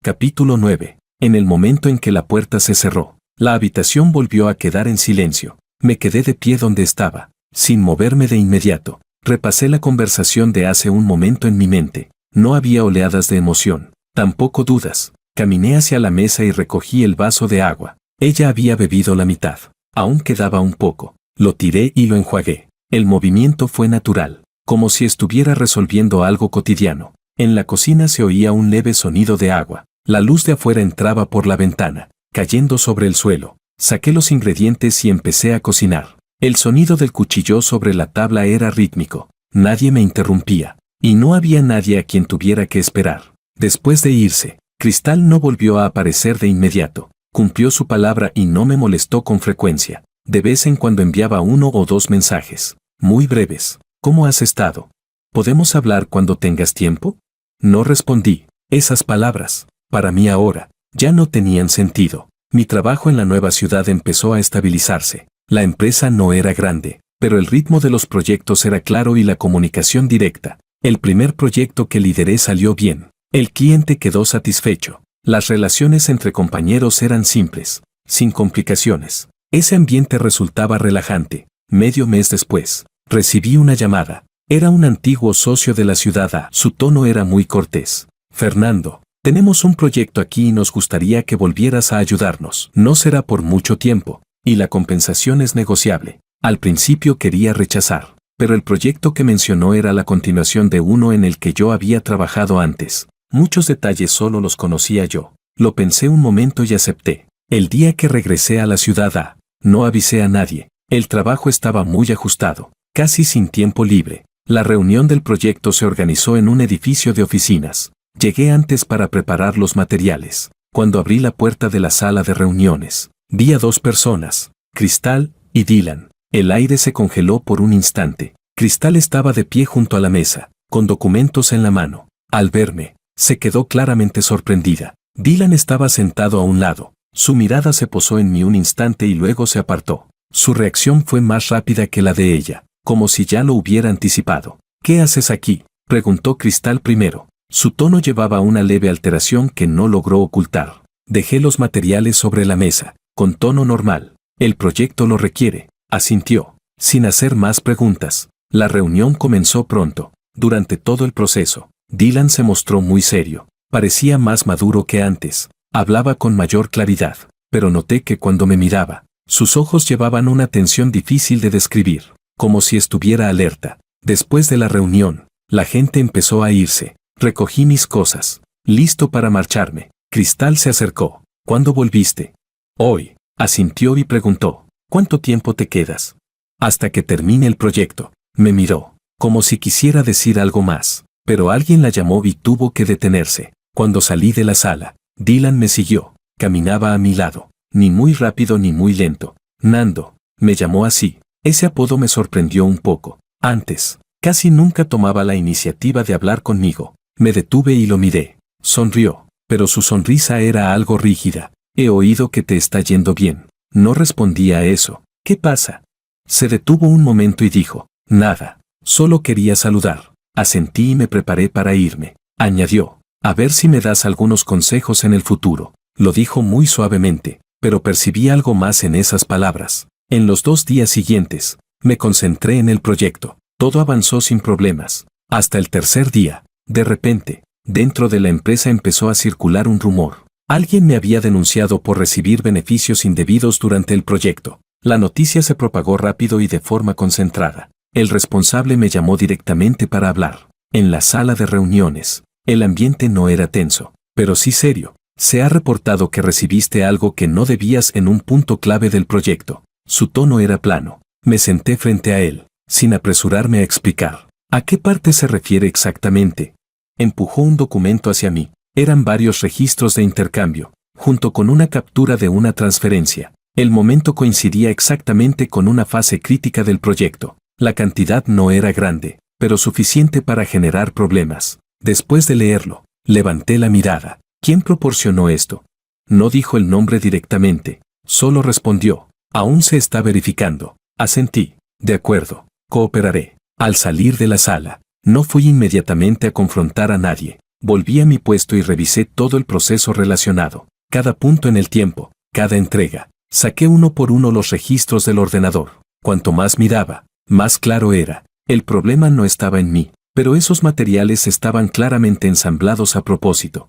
Capítulo 9. En el momento en que la puerta se cerró, la habitación volvió a quedar en silencio. Me quedé de pie donde estaba, sin moverme de inmediato. Repasé la conversación de hace un momento en mi mente. No había oleadas de emoción, tampoco dudas. Caminé hacia la mesa y recogí el vaso de agua. Ella había bebido la mitad. Aún quedaba un poco. Lo tiré y lo enjuagué. El movimiento fue natural, como si estuviera resolviendo algo cotidiano. En la cocina se oía un leve sonido de agua. La luz de afuera entraba por la ventana, cayendo sobre el suelo. Saqué los ingredientes y empecé a cocinar. El sonido del cuchillo sobre la tabla era rítmico. Nadie me interrumpía. Y no había nadie a quien tuviera que esperar. Después de irse, Cristal no volvió a aparecer de inmediato. Cumplió su palabra y no me molestó con frecuencia. De vez en cuando enviaba 1 o 2 mensajes, muy breves. ¿Cómo has estado? ¿Podemos hablar cuando tengas tiempo? No respondí. Esas palabras, para mí ahora, ya no tenían sentido. Mi trabajo en la nueva ciudad empezó a estabilizarse. La empresa no era grande, pero el ritmo de los proyectos era claro y la comunicación directa. El primer proyecto que lideré salió bien. El cliente quedó satisfecho. Las relaciones entre compañeros eran simples, sin complicaciones. Ese ambiente resultaba relajante. Medio mes después, recibí una llamada. Era un antiguo socio de la ciudad. Su tono era muy cortés. Fernando, tenemos un proyecto aquí y nos gustaría que volvieras a ayudarnos. No será por mucho tiempo, y la compensación es negociable. Al principio quería rechazar, pero el proyecto que mencionó era la continuación de uno en el que yo había trabajado antes. Muchos detalles solo los conocía yo. Lo pensé un momento y acepté. El día que regresé a la ciudad, no avisé a nadie. El trabajo estaba muy ajustado, casi sin tiempo libre. La reunión del proyecto se organizó en un edificio de oficinas. Llegué antes para preparar los materiales. Cuando abrí la puerta de la sala de reuniones, vi a 2 personas, Cristal y Dylan. El aire se congeló por un instante. Cristal estaba de pie junto a la mesa, con documentos en la mano. Al verme, se quedó claramente sorprendida. Dylan estaba sentado a un lado. Su mirada se posó en mí un instante y luego se apartó. Su reacción fue más rápida que la de ella, como si ya lo hubiera anticipado. ¿Qué haces aquí?, preguntó Cristal primero. Su tono llevaba una leve alteración que no logró ocultar. Dejé los materiales sobre la mesa, con tono normal. El proyecto lo requiere, asintió, sin hacer más preguntas. La reunión comenzó pronto. Durante todo el proceso, Dylan se mostró muy serio. Parecía más maduro que antes. Hablaba con mayor claridad, pero noté que cuando me miraba, sus ojos llevaban una tensión difícil de describir, como si estuviera alerta. Después de la reunión, la gente empezó a irse. Recogí mis cosas, listo para marcharme. Cristal se acercó. ¿Cuándo volviste? Hoy, asintió y preguntó. ¿Cuánto tiempo te quedas? Hasta que termine el proyecto. Me miró, como si quisiera decir algo más, pero alguien la llamó y tuvo que detenerse. Cuando salí de la sala, Dylan me siguió. Caminaba a mi lado, ni muy rápido ni muy lento. Nando, me llamó así. Ese apodo me sorprendió un poco. Antes, casi nunca tomaba la iniciativa de hablar conmigo. Me detuve y lo miré. Sonrió, pero su sonrisa era algo rígida. He oído que te está yendo bien. No respondí a eso. ¿Qué pasa? Se detuvo un momento y dijo, nada, solo quería saludar. Asentí y me preparé para irme. Añadió, a ver si me das algunos consejos en el futuro. Lo dijo muy suavemente, pero percibí algo más en esas palabras. En los 2 días siguientes, me concentré en el proyecto. Todo avanzó sin problemas. Hasta el tercer día, de repente, dentro de la empresa empezó a circular un rumor. Alguien me había denunciado por recibir beneficios indebidos durante el proyecto. La noticia se propagó rápido y de forma concentrada. El responsable me llamó directamente para hablar. En la sala de reuniones, el ambiente no era tenso, pero sí serio. Se ha reportado que recibiste algo que no debías en un punto clave del proyecto. Su tono era plano. Me senté frente a él, sin apresurarme a explicar. ¿A qué parte se refiere exactamente? Empujó un documento hacia mí. Eran varios registros de intercambio, junto con una captura de una transferencia. El momento coincidía exactamente con una fase crítica del proyecto. La cantidad no era grande, pero suficiente para generar problemas. Después de leerlo, levanté la mirada. ¿Quién proporcionó esto? No dijo el nombre directamente, solo respondió, aún se está verificando. Asentí, de acuerdo, cooperaré. Al salir de la sala, no fui inmediatamente a confrontar a nadie. Volví a mi puesto y revisé todo el proceso relacionado, cada punto en el tiempo, cada entrega. Saqué uno por uno los registros del ordenador. Cuanto más miraba, más claro era. El problema no estaba en mí, pero esos materiales estaban claramente ensamblados a propósito.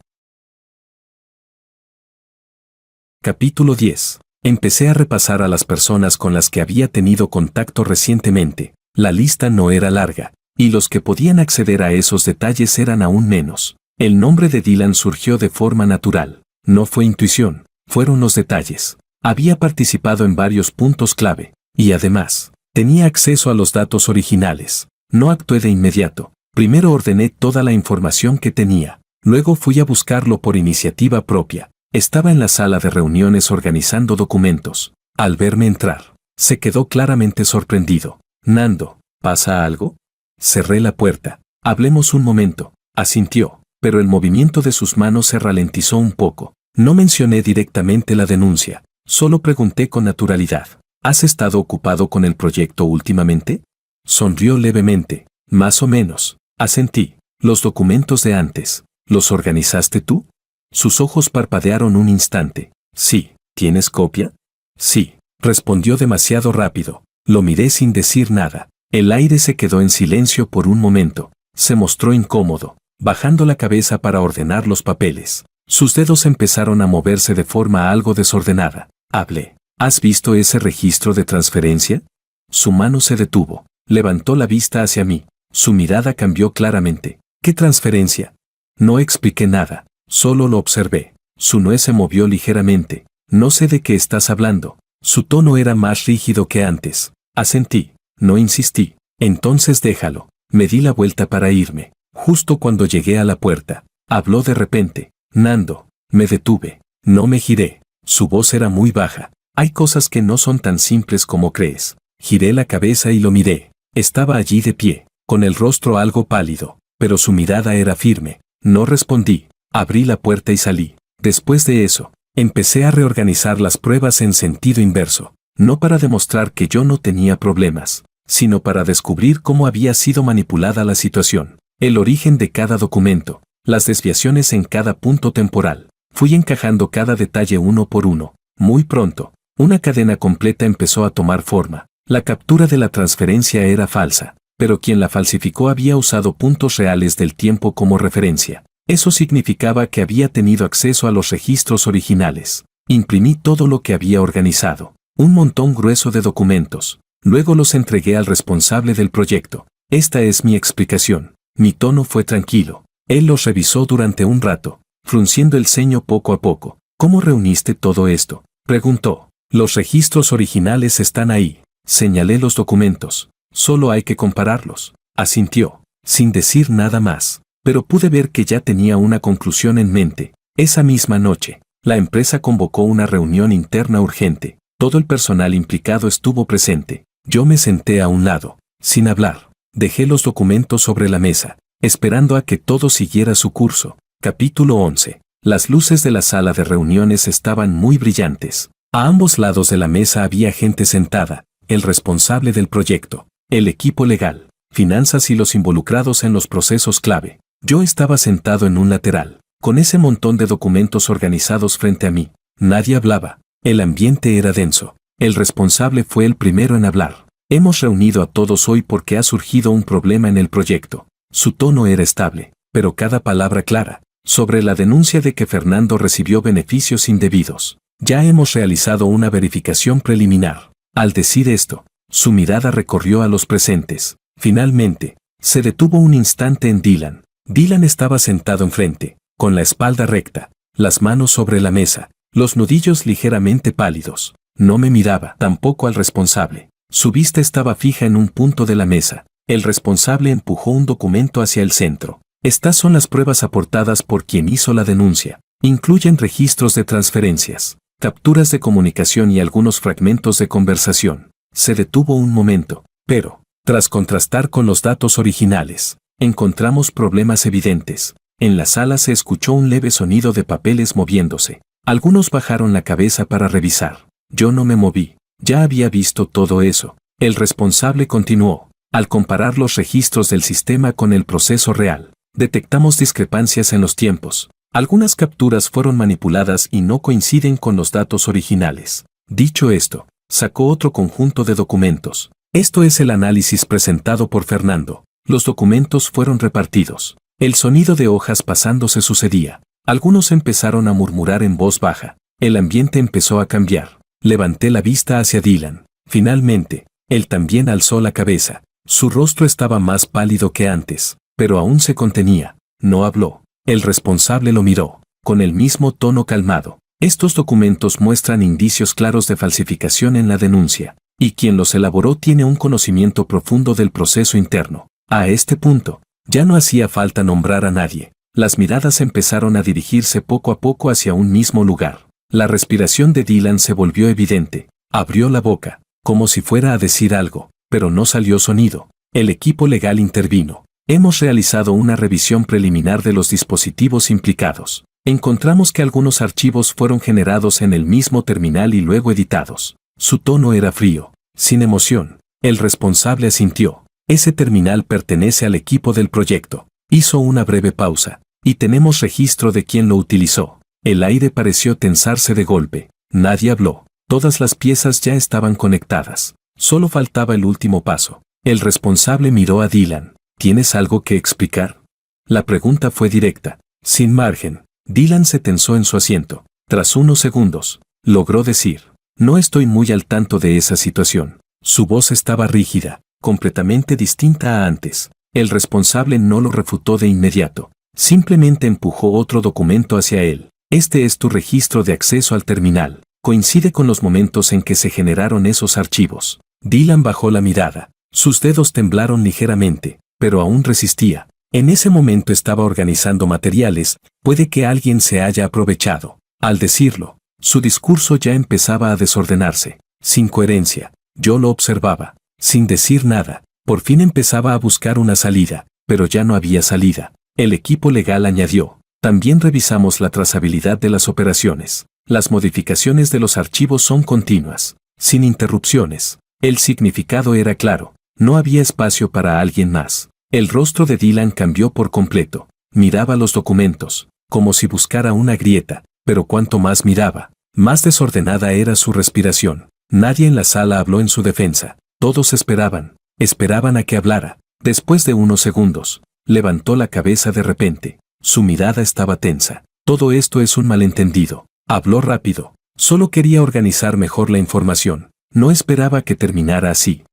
Capítulo 10. Empecé a repasar a las personas con las que había tenido contacto recientemente. La lista no era larga, y los que podían acceder a esos detalles eran aún menos. El nombre de Dylan surgió de forma natural. No fue intuición, fueron los detalles. Había participado en varios puntos clave, y además, tenía acceso a los datos originales. No actué de inmediato. Primero ordené toda la información que tenía. Luego fui a buscarlo por iniciativa propia. Estaba en la sala de reuniones organizando documentos. Al verme entrar, se quedó claramente sorprendido. «Nando, ¿pasa algo?» Cerré la puerta. «Hablemos un momento», asintió, pero el movimiento de sus manos se ralentizó un poco. No mencioné directamente la denuncia, solo pregunté con naturalidad. ¿Has estado ocupado con el proyecto últimamente? Sonrió levemente. Más o menos. Asentí. Los documentos de antes, ¿los organizaste tú? Sus ojos parpadearon un instante. Sí. ¿Tienes copia? Sí. Respondió demasiado rápido. Lo miré sin decir nada. El aire se quedó en silencio por un momento. Se mostró incómodo, bajando la cabeza para ordenar los papeles. Sus dedos empezaron a moverse de forma algo desordenada. Hablé. ¿Has visto ese registro de transferencia? Su mano se detuvo. Levantó la vista hacia mí. Su mirada cambió claramente. ¿Qué transferencia? No expliqué nada. Solo lo observé. Su nuez se movió ligeramente. No sé de qué estás hablando. Su tono era más rígido que antes. Asentí. No insistí. Entonces déjalo. Me di la vuelta para irme. Justo cuando llegué a la puerta, habló de repente. Nando. Me detuve. No me giré. Su voz era muy baja. Hay cosas que no son tan simples como crees. Giré la cabeza y lo miré. Estaba allí de pie, con el rostro algo pálido, pero su mirada era firme. No respondí. Abrí la puerta y salí. Después de eso, empecé a reorganizar las pruebas en sentido inverso, no para demostrar que yo no tenía problemas, sino para descubrir cómo había sido manipulada la situación, el origen de cada documento, las desviaciones en cada punto temporal. Fui encajando cada detalle uno por uno. Muy pronto, una cadena completa empezó a tomar forma. La captura de la transferencia era falsa, pero quien la falsificó había usado puntos reales del tiempo como referencia. Eso significaba que había tenido acceso a los registros originales. Imprimí todo lo que había organizado, un montón grueso de documentos. Luego los entregué al responsable del proyecto. Esta es mi explicación. Mi tono fue tranquilo. Él los revisó durante un rato, frunciendo el ceño poco a poco. ¿Cómo reuniste todo esto?, preguntó. Los registros originales están ahí. Señalé los documentos. Solo hay que compararlos. Asintió, sin decir nada más. Pero pude ver que ya tenía una conclusión en mente. Esa misma noche, la empresa convocó una reunión interna urgente. Todo el personal implicado estuvo presente. Yo me senté a un lado, sin hablar. Dejé los documentos sobre la mesa, esperando a que todo siguiera su curso. Capítulo 11. Las luces de la sala de reuniones estaban muy brillantes. A ambos lados de la mesa había gente sentada, el responsable del proyecto, el equipo legal, finanzas y los involucrados en los procesos clave. Yo estaba sentado en un lateral, con ese montón de documentos organizados frente a mí. Nadie hablaba. El ambiente era denso. El responsable fue el primero en hablar. Hemos reunido a todos hoy porque ha surgido un problema en el proyecto. Su tono era estable, pero cada palabra clara, sobre la denuncia de que Fernando recibió beneficios indebidos. Ya hemos realizado una verificación preliminar. Al decir esto, su mirada recorrió a los presentes. Finalmente, se detuvo un instante en Dylan. Dylan estaba sentado enfrente, con la espalda recta, las manos sobre la mesa, los nudillos ligeramente pálidos. No me miraba tampoco al responsable. Su vista estaba fija en un punto de la mesa. El responsable empujó un documento hacia el centro. Estas son las pruebas aportadas por quien hizo la denuncia. Incluyen registros de transferencias, capturas de comunicación y algunos fragmentos de conversación. Se detuvo un momento, pero, tras contrastar con los datos originales, encontramos problemas evidentes. En la sala se escuchó un leve sonido de papeles moviéndose. Algunos bajaron la cabeza para revisar. Yo no me moví. Ya había visto todo eso. El responsable continuó. Al comparar los registros del sistema con el proceso real, detectamos discrepancias en los tiempos. Algunas capturas fueron manipuladas y no coinciden con los datos originales. Dicho esto, sacó otro conjunto de documentos. Esto es el análisis presentado por Fernando. Los documentos fueron repartidos. El sonido de hojas pasándose sucedía. Algunos empezaron a murmurar en voz baja. El ambiente empezó a cambiar. Levanté la vista hacia Dylan. Finalmente, él también alzó la cabeza. Su rostro estaba más pálido que antes, pero aún se contenía. No habló. El responsable lo miró, con el mismo tono calmado. Estos documentos muestran indicios claros de falsificación en la denuncia, y quien los elaboró tiene un conocimiento profundo del proceso interno. A este punto, ya no hacía falta nombrar a nadie. Las miradas empezaron a dirigirse poco a poco hacia un mismo lugar. La respiración de Dylan se volvió evidente. Abrió la boca, como si fuera a decir algo, pero no salió sonido. El equipo legal intervino. Hemos realizado una revisión preliminar de los dispositivos implicados. Encontramos que algunos archivos fueron generados en el mismo terminal y luego editados. Su tono era frío, sin emoción. El responsable asintió. Ese terminal pertenece al equipo del proyecto. Hizo una breve pausa, y tenemos registro de quién lo utilizó. El aire pareció tensarse de golpe. Nadie habló. Todas las piezas ya estaban conectadas. Solo faltaba el último paso. El responsable miró a Dylan. ¿Tienes algo que explicar? La pregunta fue directa, sin margen. Dylan se tensó en su asiento. Tras unos segundos, logró decir, no estoy muy al tanto de esa situación. Su voz estaba rígida, completamente distinta a antes. El responsable no lo refutó de inmediato. Simplemente empujó otro documento hacia él. Este es tu registro de acceso al terminal. Coincide con los momentos en que se generaron esos archivos. Dylan bajó la mirada. Sus dedos temblaron ligeramente, pero aún resistía. En ese momento estaba organizando materiales, puede que alguien se haya aprovechado. Al decirlo, su discurso ya empezaba a desordenarse, sin coherencia. Yo lo observaba, sin decir nada. Por fin empezaba a buscar una salida, pero ya no había salida. El equipo legal añadió, también revisamos la trazabilidad de las operaciones. Las modificaciones de los archivos son continuas, sin interrupciones. El significado era claro, no había espacio para alguien más. El rostro de Dylan cambió por completo. Miraba los documentos, como si buscara una grieta, pero cuanto más miraba, más desordenada era su respiración. Nadie en la sala habló en su defensa. Todos esperaban a que hablara. Después de unos segundos, levantó la cabeza de repente. Su mirada estaba tensa. Todo esto es un malentendido. Habló rápido. Solo quería organizar mejor la información. No esperaba que terminara así.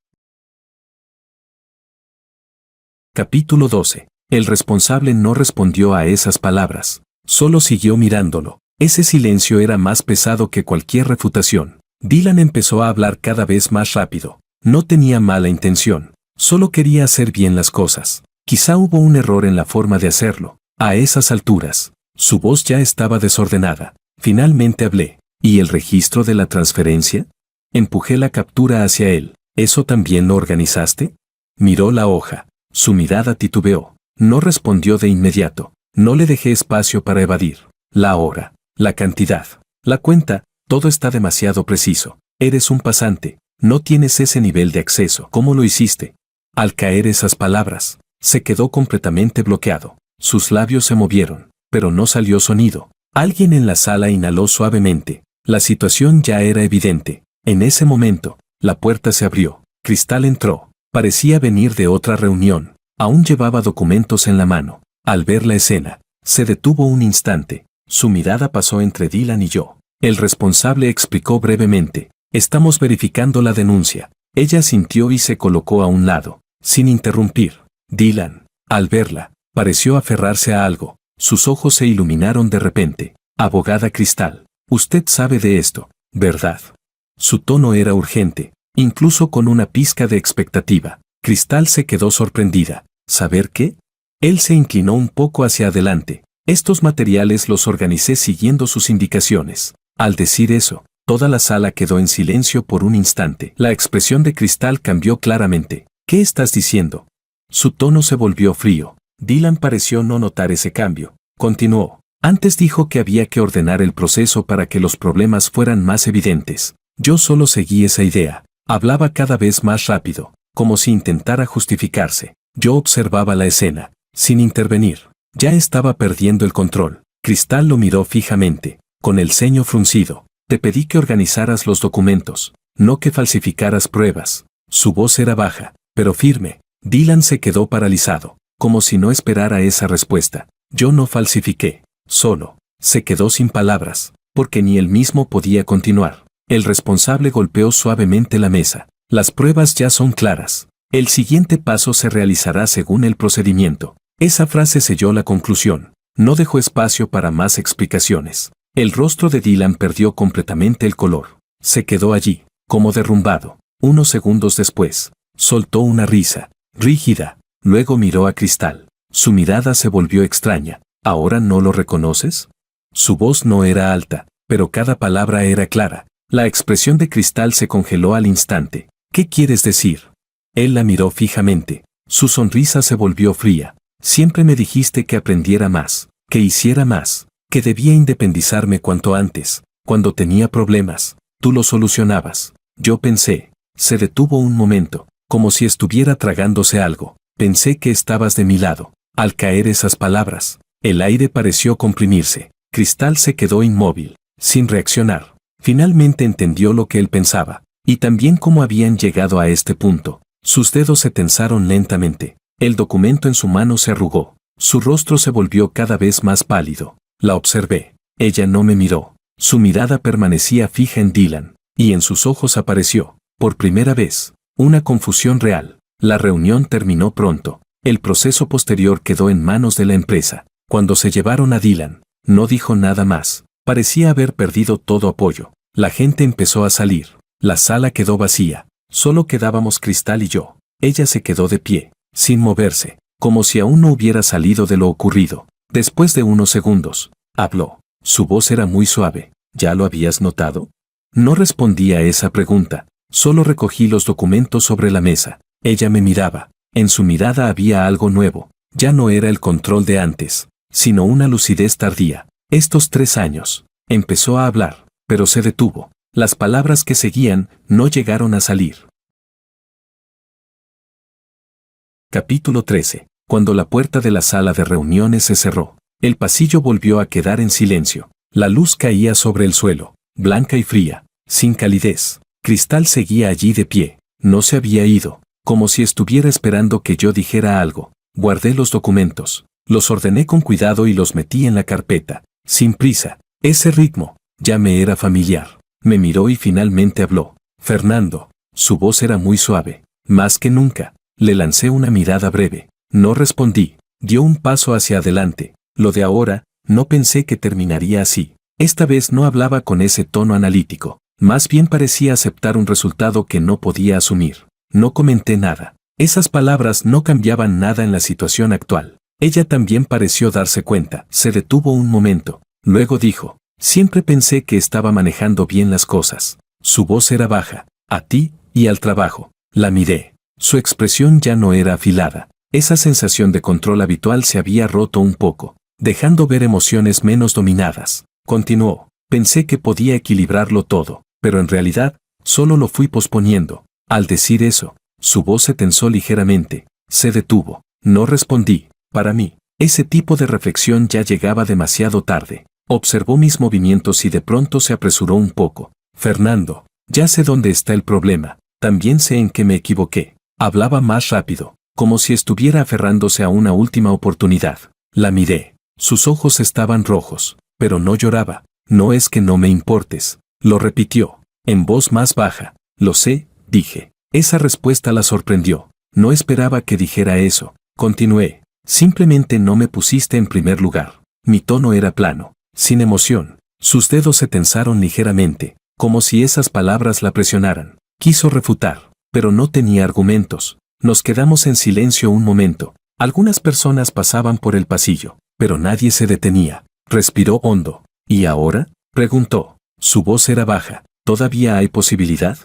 Capítulo 12. El responsable no respondió a esas palabras. Solo siguió mirándolo. Ese silencio era más pesado que cualquier refutación. Dylan empezó a hablar cada vez más rápido. No tenía mala intención. Solo quería hacer bien las cosas. Quizá hubo un error en la forma de hacerlo. A esas alturas, su voz ya estaba desordenada. Finalmente hablé. ¿Y el registro de la transferencia? Empujé la captura hacia él. ¿Eso también lo organizaste? Miró la hoja. Su mirada titubeó. No respondió de inmediato. No le dejé espacio para evadir. La hora, la cantidad, la cuenta, todo está demasiado preciso. Eres un pasante. No tienes ese nivel de acceso. ¿Cómo lo hiciste? Al caer esas palabras, se quedó completamente bloqueado. Sus labios se movieron, pero no salió sonido. Alguien en la sala inhaló suavemente. La situación ya era evidente. En ese momento, la puerta se abrió. Cristal entró. Parecía venir de otra reunión. Aún llevaba documentos en la mano. Al ver la escena, se detuvo un instante. Su mirada pasó entre Dylan y yo. El responsable explicó brevemente. Estamos verificando la denuncia. Ella asintió y se colocó a un lado, sin interrumpir. Dylan, al verla, pareció aferrarse a algo. Sus ojos se iluminaron de repente. Abogada Cristal, usted sabe de esto, ¿verdad? Su tono era urgente, incluso con una pizca de expectativa. Cristal se quedó sorprendida. ¿Saber qué? Él se inclinó un poco hacia adelante. Estos materiales los organicé siguiendo sus indicaciones. Al decir eso, toda la sala quedó en silencio por un instante. La expresión de Cristal cambió claramente. ¿Qué estás diciendo? Su tono se volvió frío. Dylan pareció no notar ese cambio. Continuó. Antes dijo que había que ordenar el proceso para que los problemas fueran más evidentes. Yo solo seguí esa idea. Hablaba cada vez más rápido, como si intentara justificarse. Yo observaba la escena, sin intervenir. Ya estaba perdiendo el control. Cristal lo miró fijamente, con el ceño fruncido. Te pedí que organizaras los documentos, no que falsificaras pruebas. Su voz era baja, pero firme. Dylan se quedó paralizado, como si no esperara esa respuesta. Yo no falsifiqué. Solo, se quedó sin palabras, porque ni él mismo podía continuar. El responsable golpeó suavemente la mesa. Las pruebas ya son claras. El siguiente paso se realizará según el procedimiento. Esa frase selló la conclusión. No dejó espacio para más explicaciones. El rostro de Dylan perdió completamente el color. Se quedó allí, como derrumbado. Unos segundos después, soltó una risa, rígida. Luego miró a Cristal. Su mirada se volvió extraña. ¿Ahora no lo reconoces? Su voz no era alta, pero cada palabra era clara. La expresión de Cristal se congeló al instante. ¿Qué quieres decir? Él la miró fijamente. Su sonrisa se volvió fría. Siempre me dijiste que aprendiera más, que hiciera más, que debía independizarme cuanto antes. Cuando tenía problemas, tú los solucionabas. Yo pensé. Se detuvo un momento, como si estuviera tragándose algo. Pensé que estabas de mi lado. Al caer esas palabras, el aire pareció comprimirse. Cristal se quedó inmóvil, sin reaccionar. Finalmente entendió lo que él pensaba, y también cómo habían llegado a este punto. Sus dedos se tensaron lentamente. El documento en su mano se arrugó. Su rostro se volvió cada vez más pálido. La observé. Ella no me miró. Su mirada permanecía fija en Dylan, y en sus ojos apareció, por primera vez, una confusión real. La reunión terminó pronto. El proceso posterior quedó en manos de la empresa. Cuando se llevaron a Dylan, no dijo nada más. Parecía haber perdido todo apoyo. La gente empezó a salir. La sala quedó vacía. Solo quedábamos Cristal y yo. Ella se quedó de pie, sin moverse, como si aún no hubiera salido de lo ocurrido. Después de unos segundos, habló. Su voz era muy suave. ¿Ya lo habías notado? No respondí a esa pregunta. Solo recogí los documentos sobre la mesa. Ella me miraba. En su mirada había algo nuevo. Ya no era el control de antes, sino una lucidez tardía. Estos 3 años. Empezó a hablar, pero se detuvo. Las palabras que seguían no llegaron a salir. Capítulo 13. Cuando la puerta de la sala de reuniones se cerró, el pasillo volvió a quedar en silencio. La luz caía sobre el suelo, blanca y fría, sin calidez. Cristal seguía allí de pie. No se había ido, como si estuviera esperando que yo dijera algo. Guardé los documentos. Los ordené con cuidado y los metí en la carpeta, sin prisa. Ese ritmo ya me era familiar. Me miró y finalmente habló. Fernando. Su voz era muy suave. Más que nunca. Le lancé una mirada breve. No respondí. Dio un paso hacia adelante. Lo de ahora, no pensé que terminaría así. Esta vez no hablaba con ese tono analítico. Más bien parecía aceptar un resultado que no podía asumir. No comenté nada. Esas palabras no cambiaban nada en la situación actual. Ella también pareció darse cuenta. Se detuvo un momento. Luego dijo, siempre pensé que estaba manejando bien las cosas. Su voz era baja. A ti y al trabajo. La miré. Su expresión ya no era afilada. Esa sensación de control habitual se había roto un poco, dejando ver emociones menos dominadas. Continuó. Pensé que podía equilibrarlo todo, pero en realidad, solo lo fui posponiendo. Al decir eso, su voz se tensó ligeramente. Se detuvo. No respondí. Para mí, ese tipo de reflexión ya llegaba demasiado tarde. Observó mis movimientos y de pronto se apresuró un poco. Fernando, ya sé dónde está el problema. También sé en qué me equivoqué. Hablaba más rápido, como si estuviera aferrándose a una última oportunidad. La miré. Sus ojos estaban rojos, pero no lloraba. No es que no me importes. Lo repitió, en voz más baja. Lo sé, dije. Esa respuesta la sorprendió. No esperaba que dijera eso. Continué. Simplemente no me pusiste en primer lugar. Mi tono era plano, sin emoción. Sus dedos se tensaron ligeramente, como si esas palabras la presionaran. Quiso refutar, pero no tenía argumentos. Nos quedamos en silencio un momento. Algunas personas pasaban por el pasillo, pero nadie se detenía. Respiró hondo. ¿Y ahora?, preguntó. Su voz era baja. ¿Todavía hay posibilidad?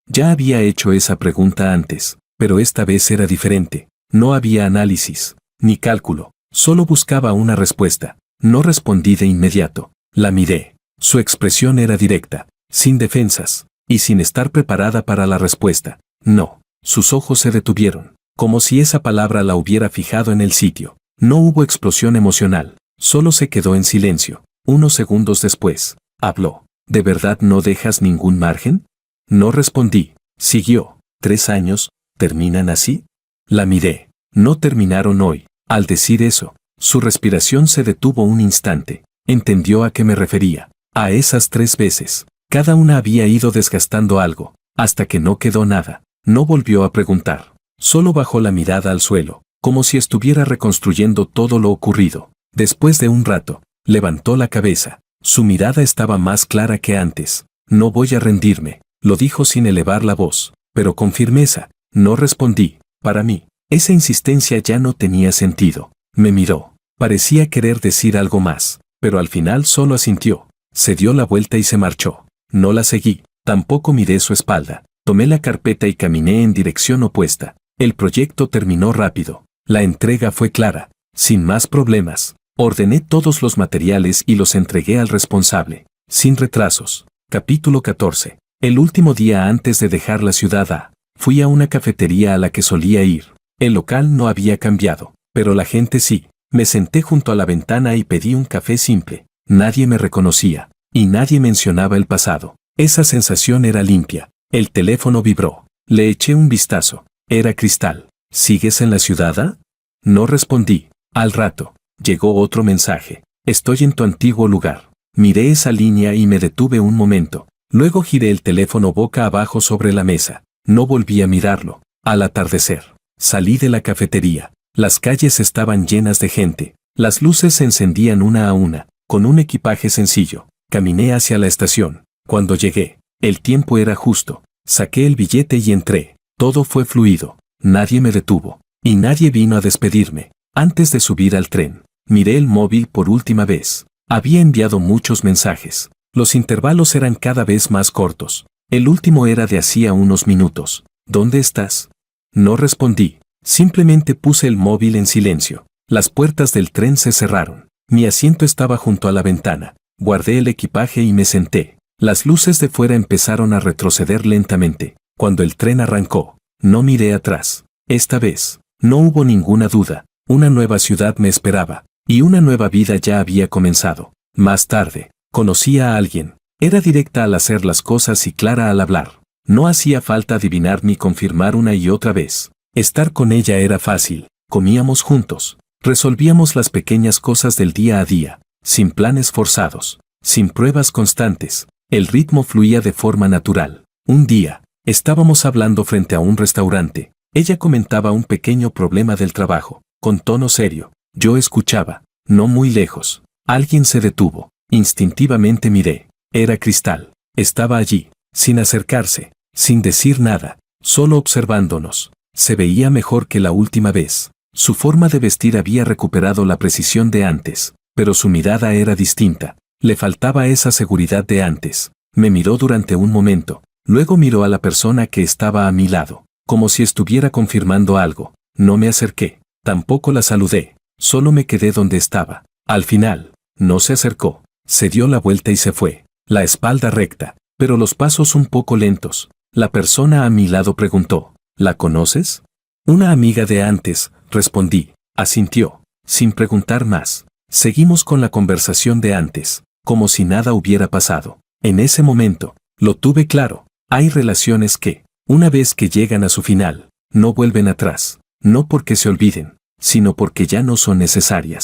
Ya había hecho esa pregunta antes, pero esta vez era diferente. No había análisis, ni cálculo. Solo buscaba una respuesta. No respondí de inmediato. La miré. Su expresión era directa, sin defensas, y sin estar preparada para la respuesta. No. Sus ojos se detuvieron, como si esa palabra la hubiera fijado en el sitio. No hubo explosión emocional, solo se quedó en silencio. Unos segundos después, habló. ¿De verdad no dejas ningún margen? No respondí. Siguió. 3 años, ¿terminan así? La miré. No terminaron hoy. Al decir eso, su respiración se detuvo un instante. Entendió a qué me refería. A esas 3 veces. Cada una había ido desgastando algo, hasta que no quedó nada. No volvió a preguntar. Solo bajó la mirada al suelo, como si estuviera reconstruyendo todo lo ocurrido. Después de un rato, levantó la cabeza. Su mirada estaba más clara que antes. No voy a rendirme, lo dijo sin elevar la voz, pero con firmeza. No respondí. Para mí, esa insistencia ya no tenía sentido. Me miró. Parecía querer decir algo más, pero al final solo asintió. Se dio la vuelta y se marchó. No la seguí, tampoco miré su espalda. Tomé la carpeta y caminé en dirección opuesta. El proyecto terminó rápido. La entrega fue clara, sin más problemas. Ordené todos los materiales y los entregué al responsable, sin retrasos. Capítulo 14. El último día antes de dejar la ciudad fui a una cafetería a la que solía ir. El local no había cambiado, pero la gente sí. Me senté junto a la ventana y pedí un café simple. Nadie me reconocía, y nadie mencionaba el pasado. Esa sensación era limpia. El teléfono vibró. Le eché un vistazo. Era Cristal. ¿Sigues en la ciudad? No respondí. Al rato, llegó otro mensaje. Estoy en tu antiguo lugar. Miré esa línea y me detuve un momento. Luego giré el teléfono boca abajo sobre la mesa. No volví a mirarlo. Al atardecer, salí de la cafetería. Las calles estaban llenas de gente. Las luces se encendían una a una. Con un equipaje sencillo, caminé hacia la estación. Cuando llegué, el tiempo era justo. Saqué el billete y entré. Todo fue fluido. Nadie me detuvo. Y nadie vino a despedirme. Antes de subir al tren, miré el móvil por última vez. Había enviado muchos mensajes. Los intervalos eran cada vez más cortos. El último era de hacía unos minutos. ¿Dónde estás? No respondí. Simplemente puse el móvil en silencio. Las puertas del tren se cerraron. Mi asiento estaba junto a la ventana. Guardé el equipaje y me senté. Las luces de fuera empezaron a retroceder lentamente. Cuando el tren arrancó, no miré atrás. Esta vez, no hubo ninguna duda. Una nueva ciudad me esperaba, y una nueva vida ya había comenzado. Más tarde, conocí a alguien. Era directa al hacer las cosas y clara al hablar. No hacía falta adivinar ni confirmar una y otra vez. Estar con ella era fácil. Comíamos juntos. Resolvíamos las pequeñas cosas del día a día, sin planes forzados, sin pruebas constantes. El ritmo fluía de forma natural. Un día, estábamos hablando frente a un restaurante. Ella comentaba un pequeño problema del trabajo, con tono serio. Yo escuchaba. No muy lejos. Alguien se detuvo. Instintivamente miré. Era Cristal. Estaba allí, sin acercarse, sin decir nada, solo observándonos. Se veía mejor que la última vez. Su forma de vestir había recuperado la precisión de antes, pero su mirada era distinta. Le faltaba esa seguridad de antes. Me miró durante un momento, luego miró a la persona que estaba a mi lado, como si estuviera confirmando algo. No me acerqué, tampoco la saludé, solo me quedé donde estaba. Al final, no se acercó, se dio la vuelta y se fue, la espalda recta, pero los pasos un poco lentos. La persona a mi lado preguntó, ¿la conoces? Una amiga de antes, respondí. Asintió, sin preguntar más. Seguimos con la conversación de antes, como si nada hubiera pasado. En ese momento, lo tuve claro. Hay relaciones que, una vez que llegan a su final, no vuelven atrás, no porque se olviden, sino porque ya no son necesarias.